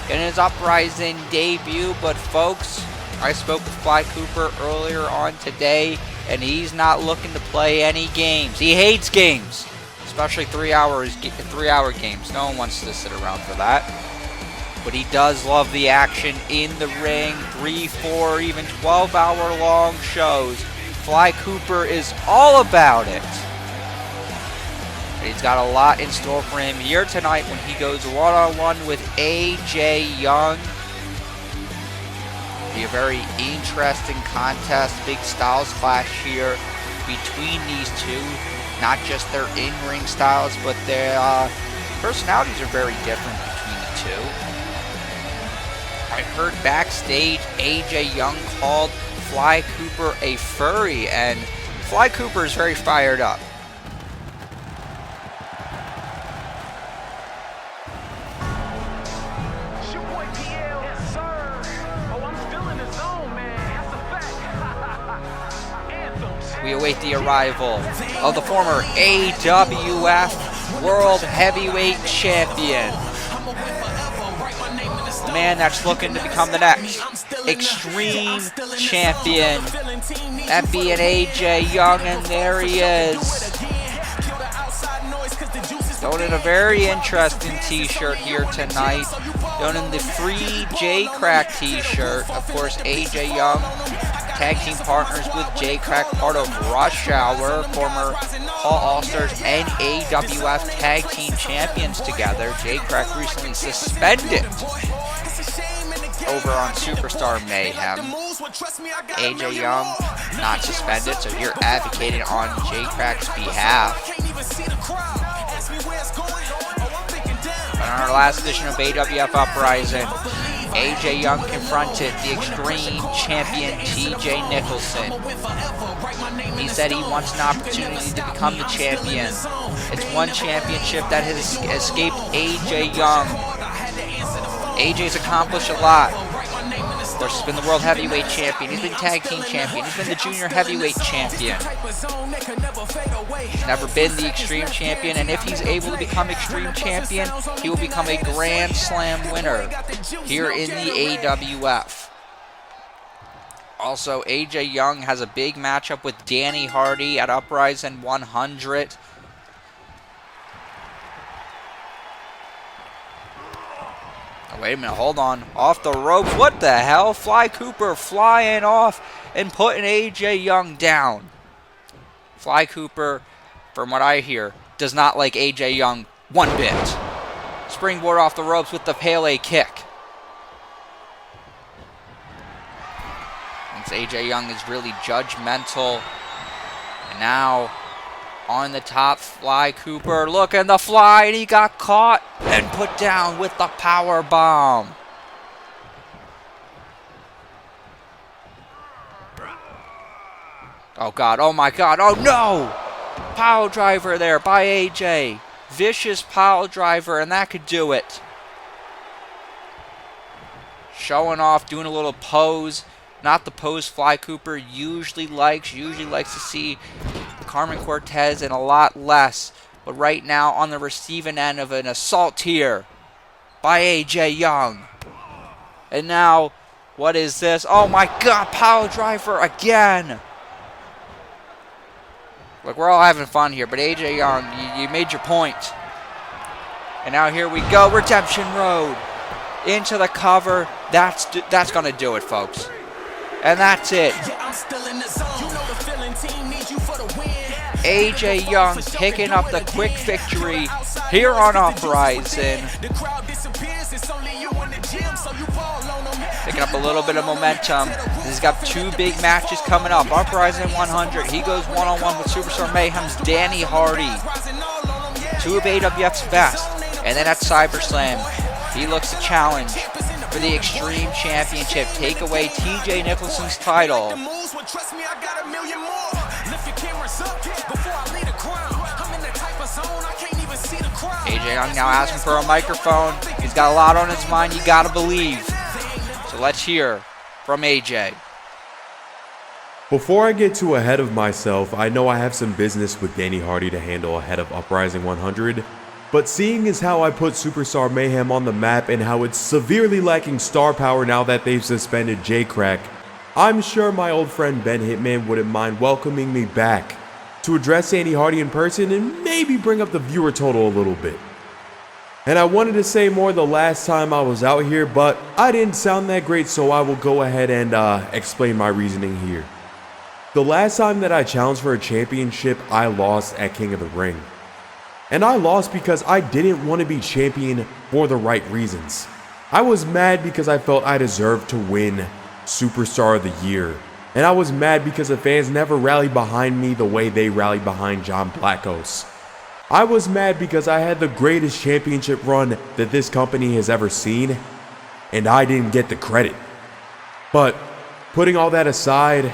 in his Uprising debut, but folks, I spoke with Fly Cooper earlier on today, and he's not looking to play any games. He hates games, especially 3 hour games. No one wants to sit around for that. But he does love the action in the ring. 3, 4, even 12-hour long shows. Fly Cooper is all about it. And he's got a lot in store for him here tonight when he goes one-on-one with AJ Young. Be a very interesting contest. Big styles clash here between these two. Not just their in-ring styles, but their personalities are very different between the two. I heard backstage AJ Young called Fly Cooper a furry, and Fly Cooper is very fired up. we await the arrival of the former AWF World Heavyweight Champion. The man that's looking to become the next Extreme Champion. That being AJ Young, and there he is. Donning a very interesting t-shirt here tonight. Donning the free J-Crack t-shirt. Of course, AJ Young, tag team partners with J-Crack, part of Rush Hour, former Paul All-Stars and AWF tag team champions together. J-Crack recently suspended over on Superstar Mayhem. AJ Young not suspended, so you're advocating on J-Crack's behalf. But on our last edition of AWF Uprising, AJ Young confronted the Extreme Champion TJ Nicholson. He said he wants an opportunity to become the champion. It's one championship that has escaped AJ Young. AJ's accomplished a lot. Of course, he's been the World Heavyweight Champion. He's been Tag Team Champion. He's been the Junior Heavyweight Champion. He's never been the Extreme Champion, and if he's able to become Extreme Champion, he will become a Grand Slam winner here in the AWF. Also, AJ Young has a big matchup with Danny Hardy at Uprising 100. Oh, wait a minute, hold on. Off the ropes. What the hell? Fly Cooper flying off and putting AJ Young down. Fly Cooper, from what I hear, does not like AJ Young one bit. Springboard off the ropes with the Pele kick. Once AJ Young is really judgmental. And now on the top, Fly Cooper looking the fly, and he got caught and put down with the power bomb. Oh God, oh my God, oh no! Pile driver there by AJ. Vicious pile driver, and that could do it. Showing off, doing a little pose. Not the pose Fly Cooper usually likes. Usually likes to see Carmen Cortez and a lot less. But right now on the receiving end of an assault here by AJ Young. And now, what is this? Oh my God, pile driver again. Look, we're all having fun here, but AJ Young, you made your point. And now here we go, Redemption Road. Into the cover. That's going to do it, folks. And that's it. AJ Young picking up the quick victory here on Uprising. Picking up a little bit of momentum. He's got two big matches coming up. Uprising 100. He goes one-on-one with Superstar Mayhem's Danny Hardy. Two of AWF's best. And then at CyberSlam, he looks to challenge for the Extreme Championship. Take away TJ Nicholson's title. AJ Young now asking for a microphone. He's got a lot on his mind, you gotta believe. So let's hear from AJ. Before I get too ahead of myself, I know I have some business with Danny Hardy to handle ahead of Uprising 100. But seeing as how I put Superstar Mayhem on the map and how it's severely lacking star power now that they've suspended J-Crack, I'm sure my old friend Ben Hitman wouldn't mind welcoming me back to address Danny Hardy in person and maybe bring up the viewer total a little bit. And I wanted to say more the last time I was out here, but I didn't sound that great, so I will go ahead and explain my reasoning here. The last time that I challenged for a championship, I lost at King of the Ring. And I lost because I didn't want to be champion for the right reasons. I was mad because I felt I deserved to win Superstar of the Year. And I was mad because the fans never rallied behind me the way they rallied behind John Blackos. I was mad because I had the greatest championship run that this company has ever seen, and I didn't get the credit. But putting all that aside,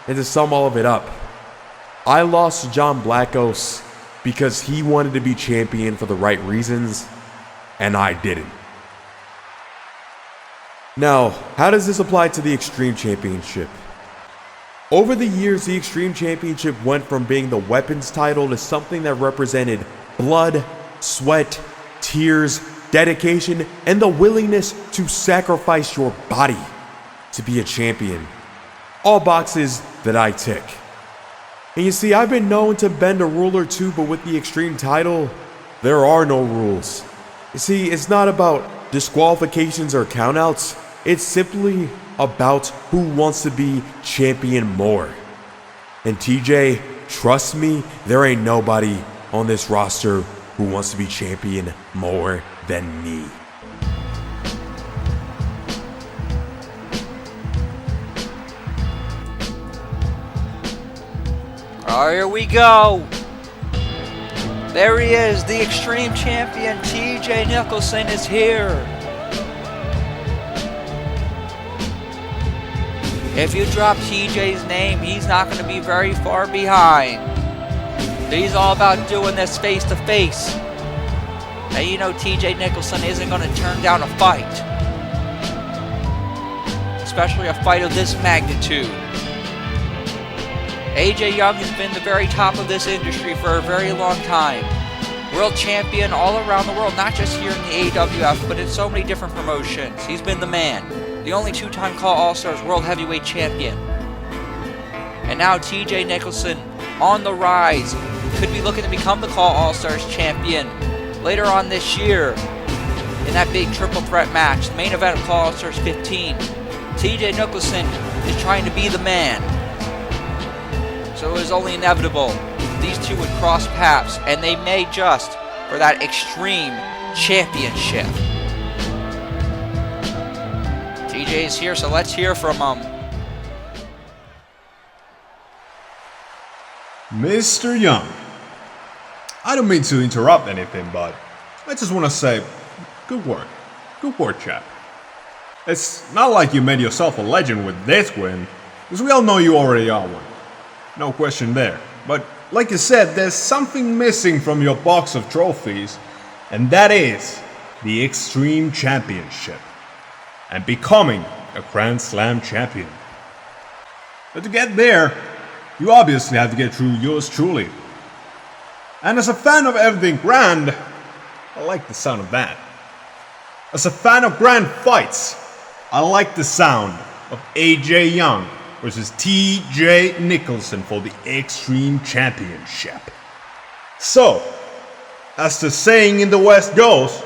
and to sum all of it up, I lost to John Blackos because he wanted to be champion for the right reasons, and I didn't. Now, how does this apply to the Extreme Championship? Over the years, the Extreme Championship went from being the weapons title to something that represented blood, sweat, tears, dedication, and the willingness to sacrifice your body to be a champion. All boxes that I tick. And you see, I've been known to bend a rule or two, but with the Extreme title, there are no rules. You see, it's not about disqualifications or countouts. It's simply about who wants to be champion more. And TJ, trust me, there ain't nobody on this roster who wants to be champion more than me. Oh, here we go. There he is, the Extreme Champion, TJ Nicholson is here. If you drop TJ's name, he's not going to be very far behind. He's all about doing this face to face. And you know TJ Nicholson isn't going to turn down a fight. Especially a fight of this magnitude. AJ Young has been the very top of this industry for a very long time. World champion all around the world, not just here in the AWF, but in so many different promotions. He's been the man. The only two-time Call All-Stars World Heavyweight Champion. And now TJ Nicholson on the rise. Could be looking to become the Call All-Stars Champion later on this year in that big triple threat match. The main event of Call All-Stars 15. TJ Nicholson is trying to be the man. So it was only inevitable these two would cross paths, and they may just for that Extreme Championship. TJ is here, so let's hear from him. Mr. Young, I don't mean to interrupt anything, but I just want to say, good work, chap. It's not like you made yourself a legend with this win, because we all know you already are one. No question there. But like you said, there's something missing from your box of trophies, and that is the Extreme Championship and becoming a Grand Slam champion. But to get there, you obviously have to get through yours truly. And as a fan of everything grand, I like the sound of that. As a fan of grand fights, I like the sound of AJ Young versus TJ Nicholson for the Extreme Championship. So, as the saying in the West goes,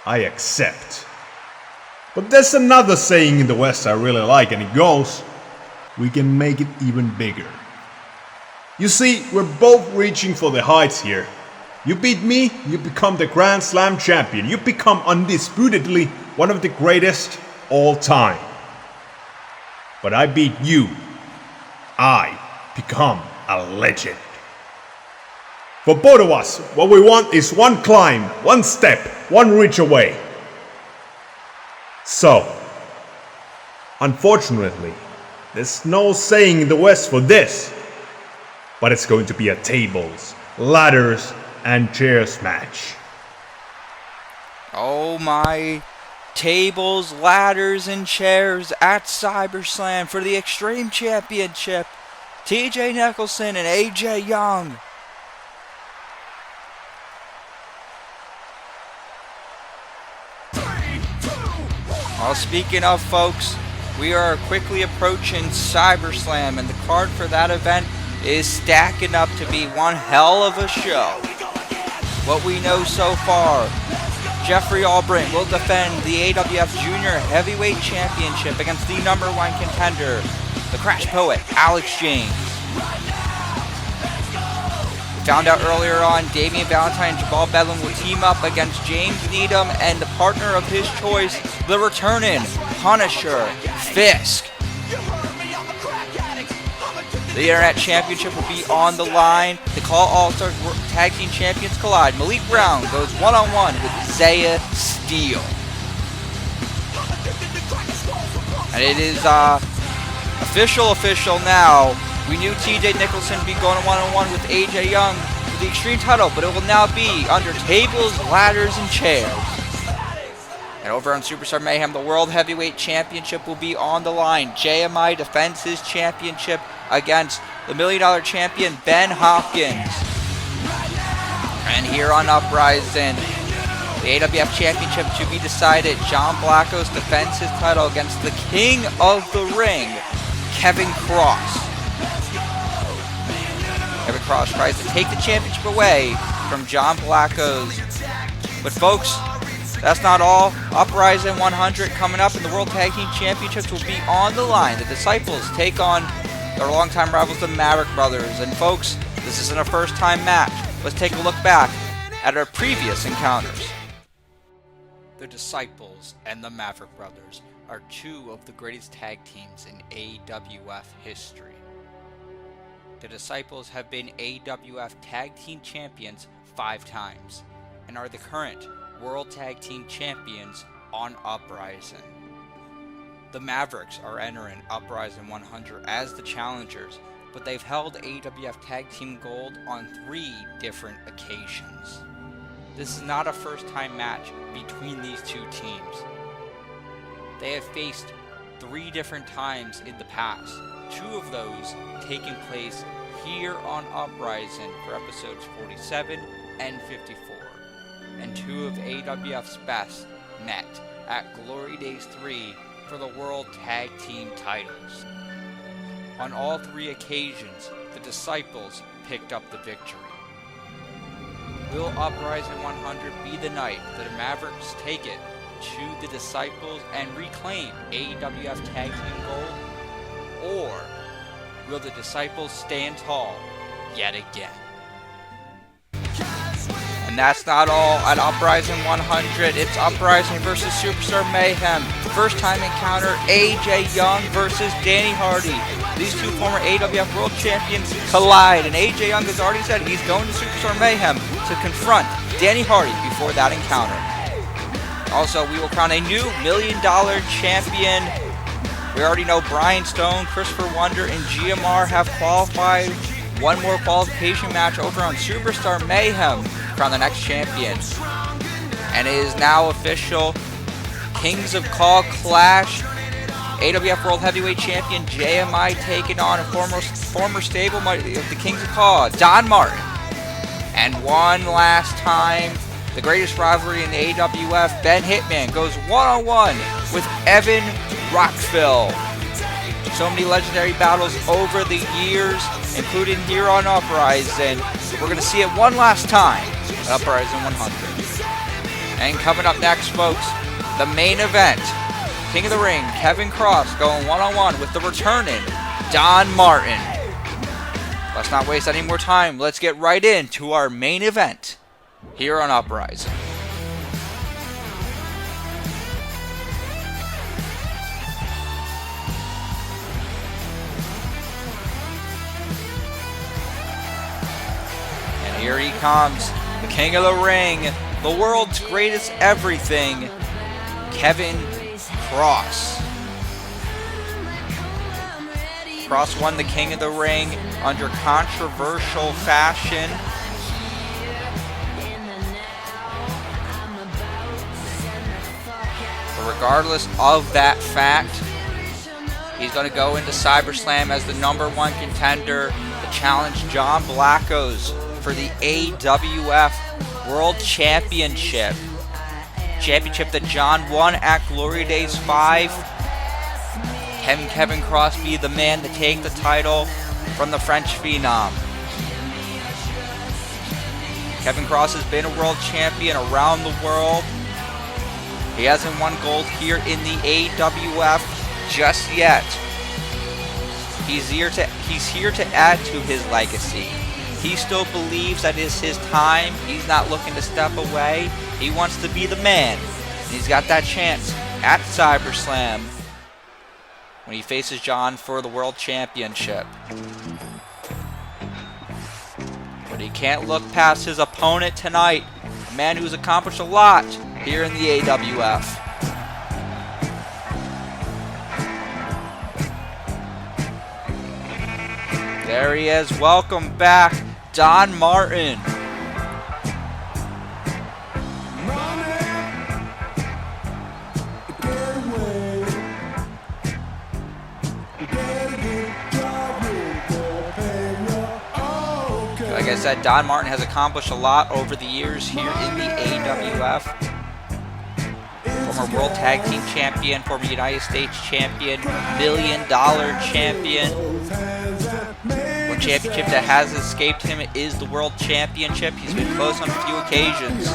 I accept. But there's another saying in the West I really like, and it goes, we can make it even bigger. You see, we're both reaching for the heights here. You beat me, you become the Grand Slam champion. You become undisputedly one of the greatest all time. But I beat you. I become a legend. For both of us, what we want is one climb, one step, one reach away. So, unfortunately, there's no saying in the West for this, but it's going to be a tables, ladders, and chairs match. Oh my. Tables, ladders, and chairs at CyberSlam for the Extreme Championship. TJ Nicholson and AJ Young. Well, speaking of, folks, we are quickly approaching CyberSlam, and the card for that event is stacking up to be one hell of a show. What we know so far, Jeffrey Albrecht will defend the AWF Junior Heavyweight Championship against the #1 contender, the Crash Poet, Alex James. We found out earlier on, Damien Valentine and Jamal Bedlam will team up against James Needham and the partner of his choice, the returning Punisher, Fisk. The Internet Championship will be on the line. The Call All-Stars Tag Team Champions collide. Malik Brown goes one-on-one with Zaiah Steele. And it is official now. We knew TJ Nicholson would be going one-on-one with AJ Young for the Extreme title, but it will now be under tables, ladders, and chairs. And over on Superstar Mayhem, the World Heavyweight Championship will be on the line. JMI defends his championship against the $1 Million champion, Ben Hopkins. And here on Uprising, the AWF Championship to be decided. John Blackos defends his title against the King of the Ring, Kevin Cross. Kevin Cross tries to take the championship away from John Blackos. But folks, that's not all. Uprising 100 coming up, and the World Tag Team Championships will be on the line. The Disciples take on their longtime rivals, the Maverick Brothers. And folks, this isn't a first-time match. Let's take a look back at our previous encounters. The Disciples and the Maverick Brothers are two of the greatest tag teams in AWF history. The Disciples have been AWF Tag Team Champions 5 times and are the current World Tag Team Champions on Uprising. The Mavericks are entering Uprising 100 as the challengers, but they've held AWF Tag Team Gold on 3 different occasions. This is not a first-time match between these two teams. They have faced 3 different times in the past, 2 of those taking place here on Uprising for episodes 47 and 54. And 2 of AWF's best met at Glory Days 3 for the World Tag Team titles. On all 3 occasions, the Disciples picked up the victory. Will Uprising 100 be the night that the Mavericks take it to the Disciples and reclaim AWF Tag Team Gold? Or will the Disciples stand tall yet again? And that's not all at Uprising 100. It's Uprising versus Superstar Mayhem. First time encounter, AJ Young versus Danny Hardy. These 2 former AWF World Champions collide, and AJ Young has already said he's going to Superstar Mayhem to confront Danny Hardy before that encounter. Also, we will crown a new $1 Million champion. We already know Brian Stone, Christopher Wonder, and GMR have qualified. One more qualification match over on Superstar Mayhem to crown the next champion. And it is now official. Kings of Call clash. AWF World Heavyweight Champion JMI taking on a former stablemate of the Kings of Call, Don Martin. And one last time, the greatest rivalry in the AWF, Ben Hitman goes one-on-one with Evan Rockville. So many legendary battles over the years, including here on Uprising. We're going to see it one last time at Uprising 100. And coming up next, folks, the main event. King of the Ring, Kevin Cross going one-on-one with the returning Don Martin. Let's not waste any more time. Let's get right into our main event here on Uprising. And here he comes, the King of the Ring, the world's greatest everything, Kevin Cross. Cross won the King of the Ring under controversial fashion. But regardless of that fact, he's going to go into CyberSlam as the #1 contender to challenge John Blackos for the AWF World Championship. Championship that John won at Glory Days 5. Can Kevin Cross be the man to take the title from the French Phenom? Kevin Cross has been a world champion around the world. He hasn't won gold here in the AWF just yet. He's here to add to his legacy. He still believes that it's his time. He's not looking to step away. He wants to be the man. And he's got that chance at CyberSlam when he faces John for the World Championship. But he can't look past his opponent tonight, a man who's accomplished a lot here in the AWF. There he is. Welcome back, Don Martin. said, Don Martin has accomplished a lot over the years here in the AWF. Former World Tag Team Champion, former United States Champion, $1 million champion. One championship that has escaped him is the World Championship. He's been close on a few occasions.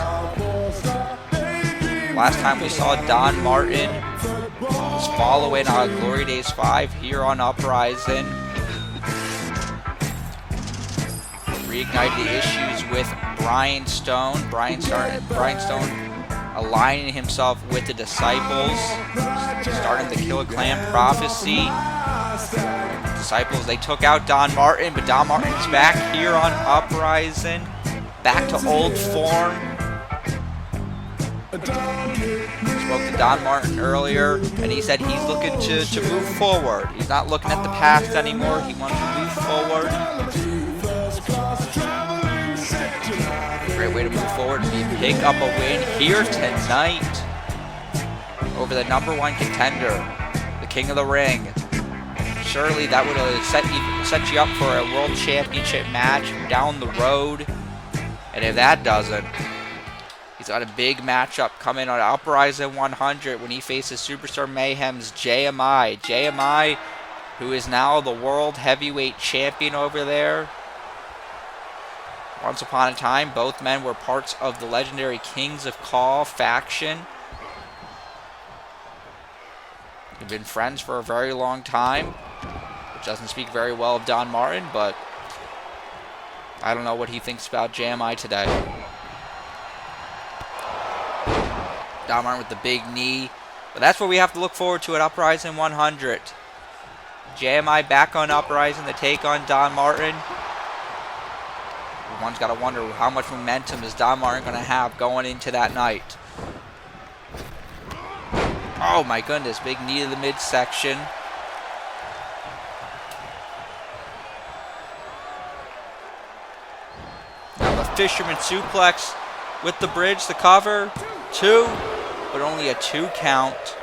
Last time we saw Don Martin was following on Glory Days 5 here on Uprising. Reignited the issues with Brian Stone. Brian Stone aligning himself with the Disciples, starting the Killer Clan prophecy. Disciples, they took out Don Martin, but Don Martin's back here on Uprising, back to old form. Spoke to Don Martin earlier, and he said he's looking to move forward. He's not looking at the past anymore. He wants to move forward. Great way to move forward and pick up a win here tonight over the #1 contender, the King of the Ring. Surely that would have set you up for a World Championship match down the road. And if that doesn't, he's got a big matchup coming on Uprising 100 when he faces Superstar Mayhem's JMI. JMI, who is now the World Heavyweight Champion over there. Once upon a time, both men were parts of the legendary Kings of Call faction. They've been friends for a very long time, which doesn't speak very well of Don Martin, but I don't know what he thinks about JMI today. Don Martin with the big knee, but that's what we have to look forward to at Uprising 100. JMI back on Uprising to take on Don Martin. One's got to wonder how much momentum is Don Martin going to have going into that night. Oh my goodness, big knee to the midsection. Now the Fisherman suplex with the bridge, the cover. 2, but only a 2 count.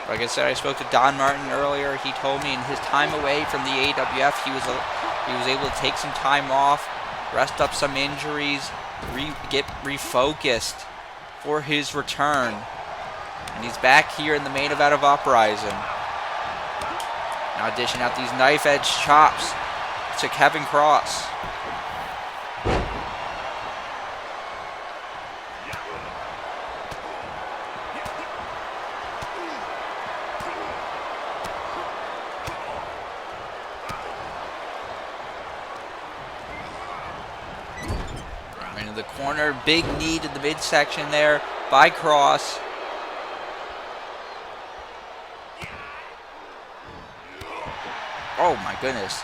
Like I said, I spoke to Don Martin earlier. He told me in his time away from the AWF, he was able to take some time off, rest up some injuries, get refocused for his return. And he's back here in the main event of Uprising. Now dishing out these knife edge chops to Kevin Cross. The corner, big knee to the midsection there by Cross. Oh my goodness.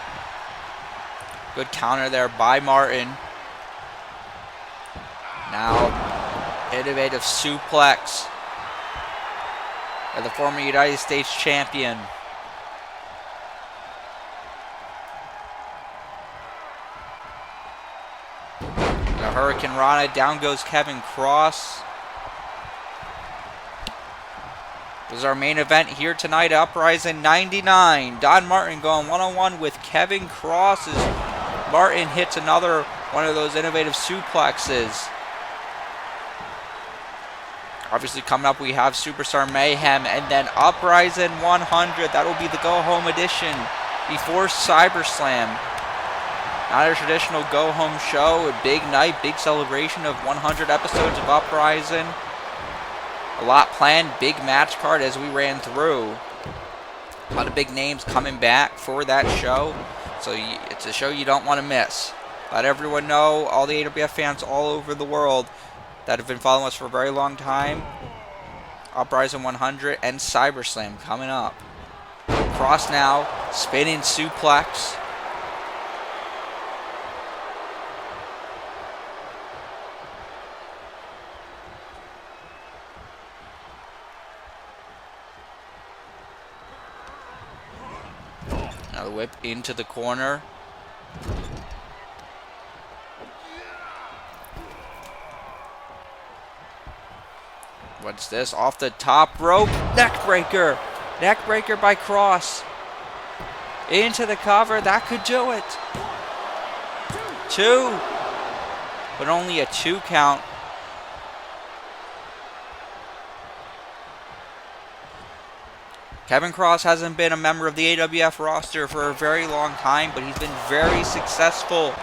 Good counter there by Martin. Now, innovative suplex by the former United States champion. Hurricane Rana, down goes Kevin Cross. This is our main event here tonight at Uprising 99. Don Martin going one-on-one with Kevin Cross as Martin hits another one of those innovative suplexes. Obviously coming up we have Superstar Mayhem and then Uprising 100. That will be the go-home edition before CyberSlam. Not a traditional go-home show, a big night, big celebration of 100 episodes of Uprising. A lot planned, big match card as we ran through. A lot of big names coming back for that show. So it's a show you don't want to miss. Let everyone know, all the AWF fans all over the world that have been following us for a very long time. Uprising 100 and CyberSlam coming up. Cross now, spinning suplex. Now the whip into the corner. What's this? Off the top rope. Neck breaker. Neck breaker by Cross. Into the cover. That could do it. 2. But only a 2 count. Kevin Cross hasn't been a member of the AWF roster for a very long time, but he's been very successful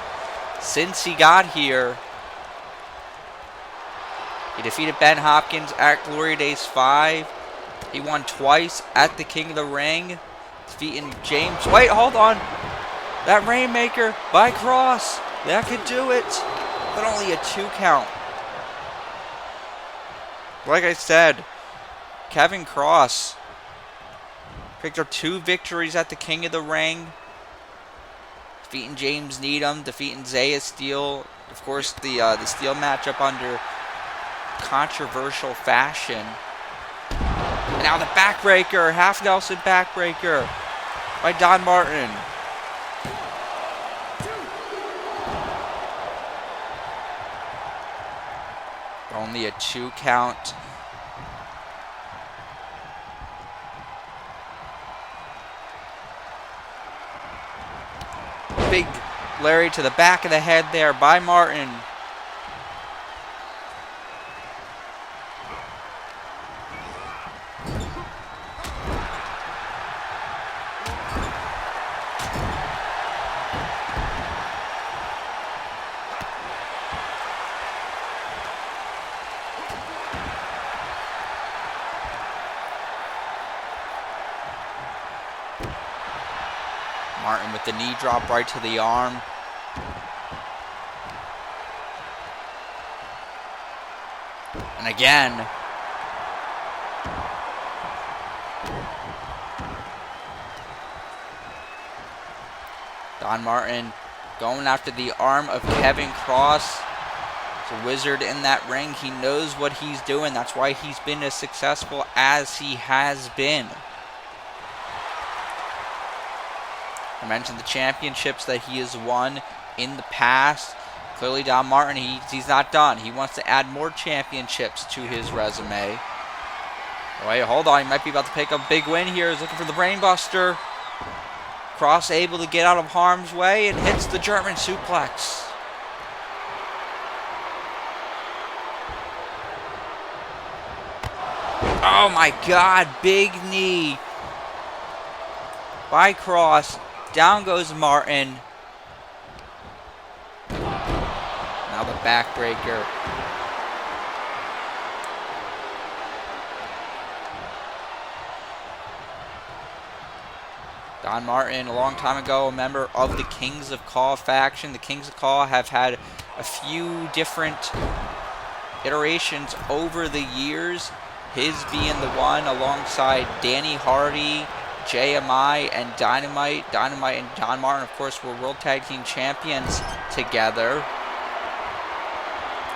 since he got here. He defeated Ben Hopkins at Glory Days 5. He won twice at the King of the Ring, defeating James. Wait, hold on. That Rainmaker by Cross. That could do it, but only a 2 count. Like I said, Kevin Cross picked up 2 victories at the King of the Ring, defeating James Needham, defeating Zaiah Steel. Of course, the Steel matchup under controversial fashion. And now the backbreaker, half Nelson backbreaker by Don Martin. Only a 2 count. Big Larry to the back of the head there by Martin. Martin with the knee drop right to the arm. And again. Don Martin going after the arm of Kevin Cross. He's a wizard in that ring. He knows what he's doing. That's why he's been as successful as he has been. I mentioned the championships that he has won in the past. Clearly, Don Martin, he's not done. He wants to add more championships to his resume. Wait, hold on. He might be about to pick up a big win here. He's looking for the Brainbuster. Cross able to get out of harm's way and hits the German suplex. Oh my God, big knee by Cross. Down goes Martin. Now the backbreaker. Don Martin, a long time ago, a member of the Kings of Kaw faction. The Kings of Kaw have had a few different iterations over the years. His being the one alongside Danny Hardy, JMI, and Dynamite. Dynamite and Don Martin, of course, were World Tag Team Champions together.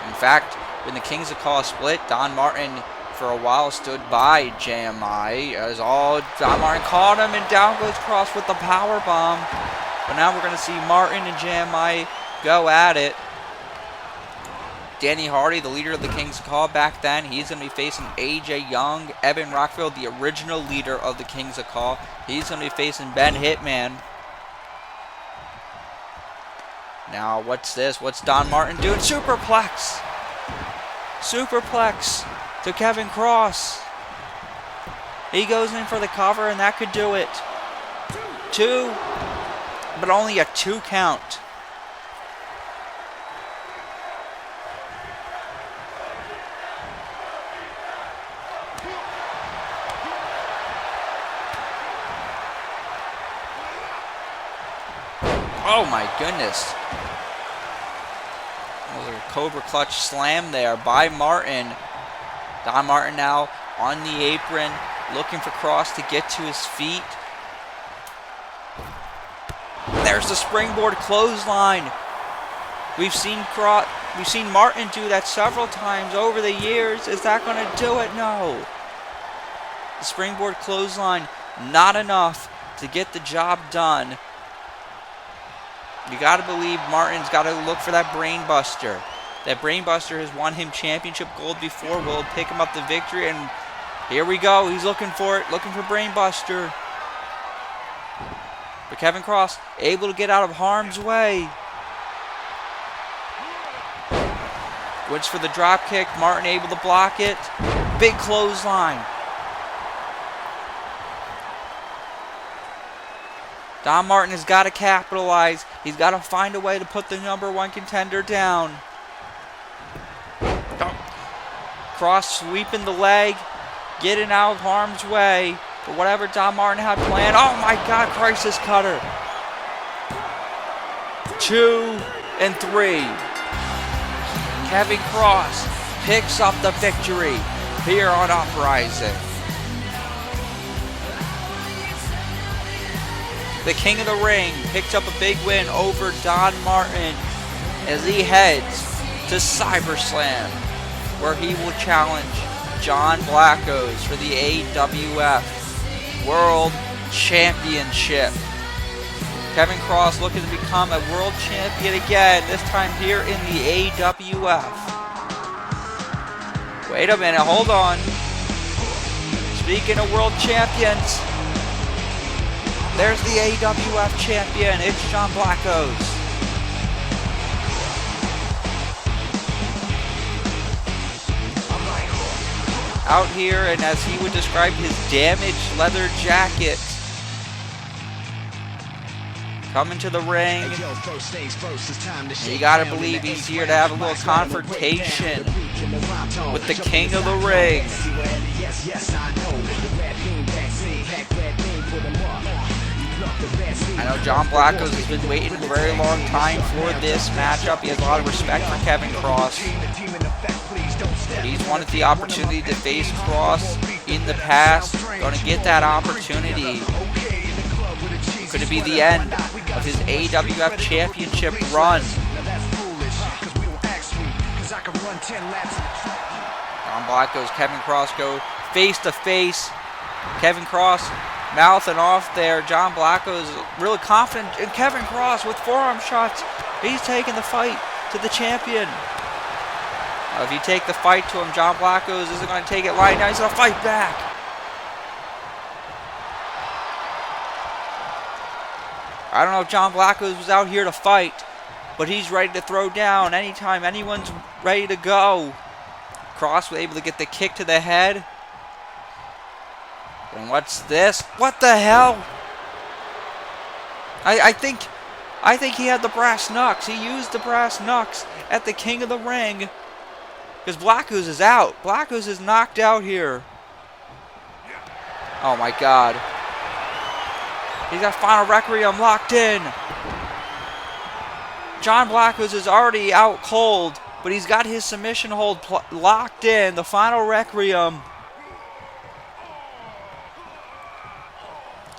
In fact, when the Kings of Kaw split, Don Martin for a while stood by JMI as all Don Martin caught him, and down goes Cross with the power bomb. But now we're going to see Martin and JMI go at it. Danny Hardy, the leader of the Kings of Kaw back then, he's going to be facing AJ Young. Evan Rockfield, the original leader of the Kings of Kaw, he's going to be facing Ben Hitman. Now, what's this? What's Don Martin doing? Superplex! Superplex to Kevin Cross. He goes in for the cover, and that could do it. 2, but only a 2 count. Oh my goodness. Another Cobra Clutch slam there by Martin. Don Martin now on the apron, looking for Cross to get to his feet. There's the springboard clothesline. We've seen Martin do that several times over the years. Is that going to do it? No. The springboard clothesline, not enough to get the job done. You got to believe Martin's got to look for that brain buster. that Brainbuster has won him championship gold before. Will it pick him up the victory? And here we go. He's looking for it. Looking for Brainbuster. But Kevin Cross able to get out of harm's way. Waits for the drop kick. Martin able to block it. Big clothesline. Don Martin has got to capitalize. He's got to find a way to put the #1 contender down. Cross sweeping the leg, getting out of harm's way. But whatever Don Martin had planned. Oh my God, crisis cutter. 2 and 3. Kevin Cross picks up the victory here on Uprising. The King of the Ring picks up a big win over Don Martin as he heads to CyberSlam, where he will challenge John Blackos for the AWF World Championship. Kevin Cross looking to become a world champion again, this time here in the AWF. Wait a minute, hold on. Speaking of world champions, there's the AWF champion, it's John Blackos. Out here, and as he would describe his damaged leather jacket, coming to the ring. You gotta believe he's here to have a little confrontation with the King of the Ring. I know John Blackos has been waiting a very long time for this matchup. He has a lot of respect for Kevin Cross. But he's wanted the opportunity to face Cross in the past. Going to get that opportunity. Could it be the end of his AWF championship run? John Blackos, Kevin Cross go face to face. Kevin Cross mouthing off there. John Blackos really confident in Kevin Cross with forearm shots. He's taking the fight to the champion. If you take the fight to him, John Blackos isn't going to take it lying down. He's going to fight back. I don't know if John Blackos was out here to fight, but he's ready to throw down anytime anyone's ready to go. Cross was able to get the kick to the head. And what's this? What the hell? I think he had the brass knucks. He used the brass knucks at the King of the Ring. Because Blackos is out. Blackos is knocked out here. Oh my God. He's got Final Requiem locked in. John Blackos is already out cold, but he's got his submission hold locked in. The Final Requiem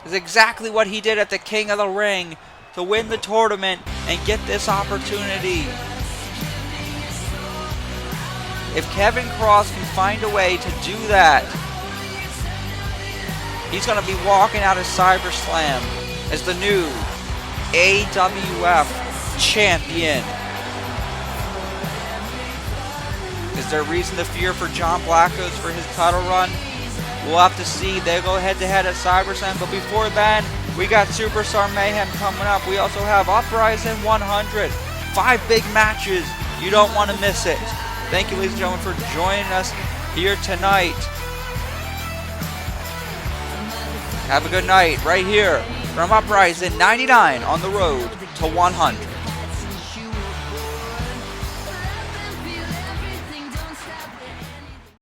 is exactly what he did at the King of the Ring to win the tournament and get this opportunity. If Kevin Cross can find a way to do that, he's going to be walking out of CyberSlam as the new AWF champion. Is there reason to fear for John Blackos for his title run? We'll have to see. They go head-to-head at CyberSlam, but before then, we got Superstar Mayhem coming up. We also have Uprising 100. 5 big matches. You don't want to miss it. Thank you, ladies and gentlemen, for joining us here tonight. Have a good night right here from Uprising 99 on the road to 100.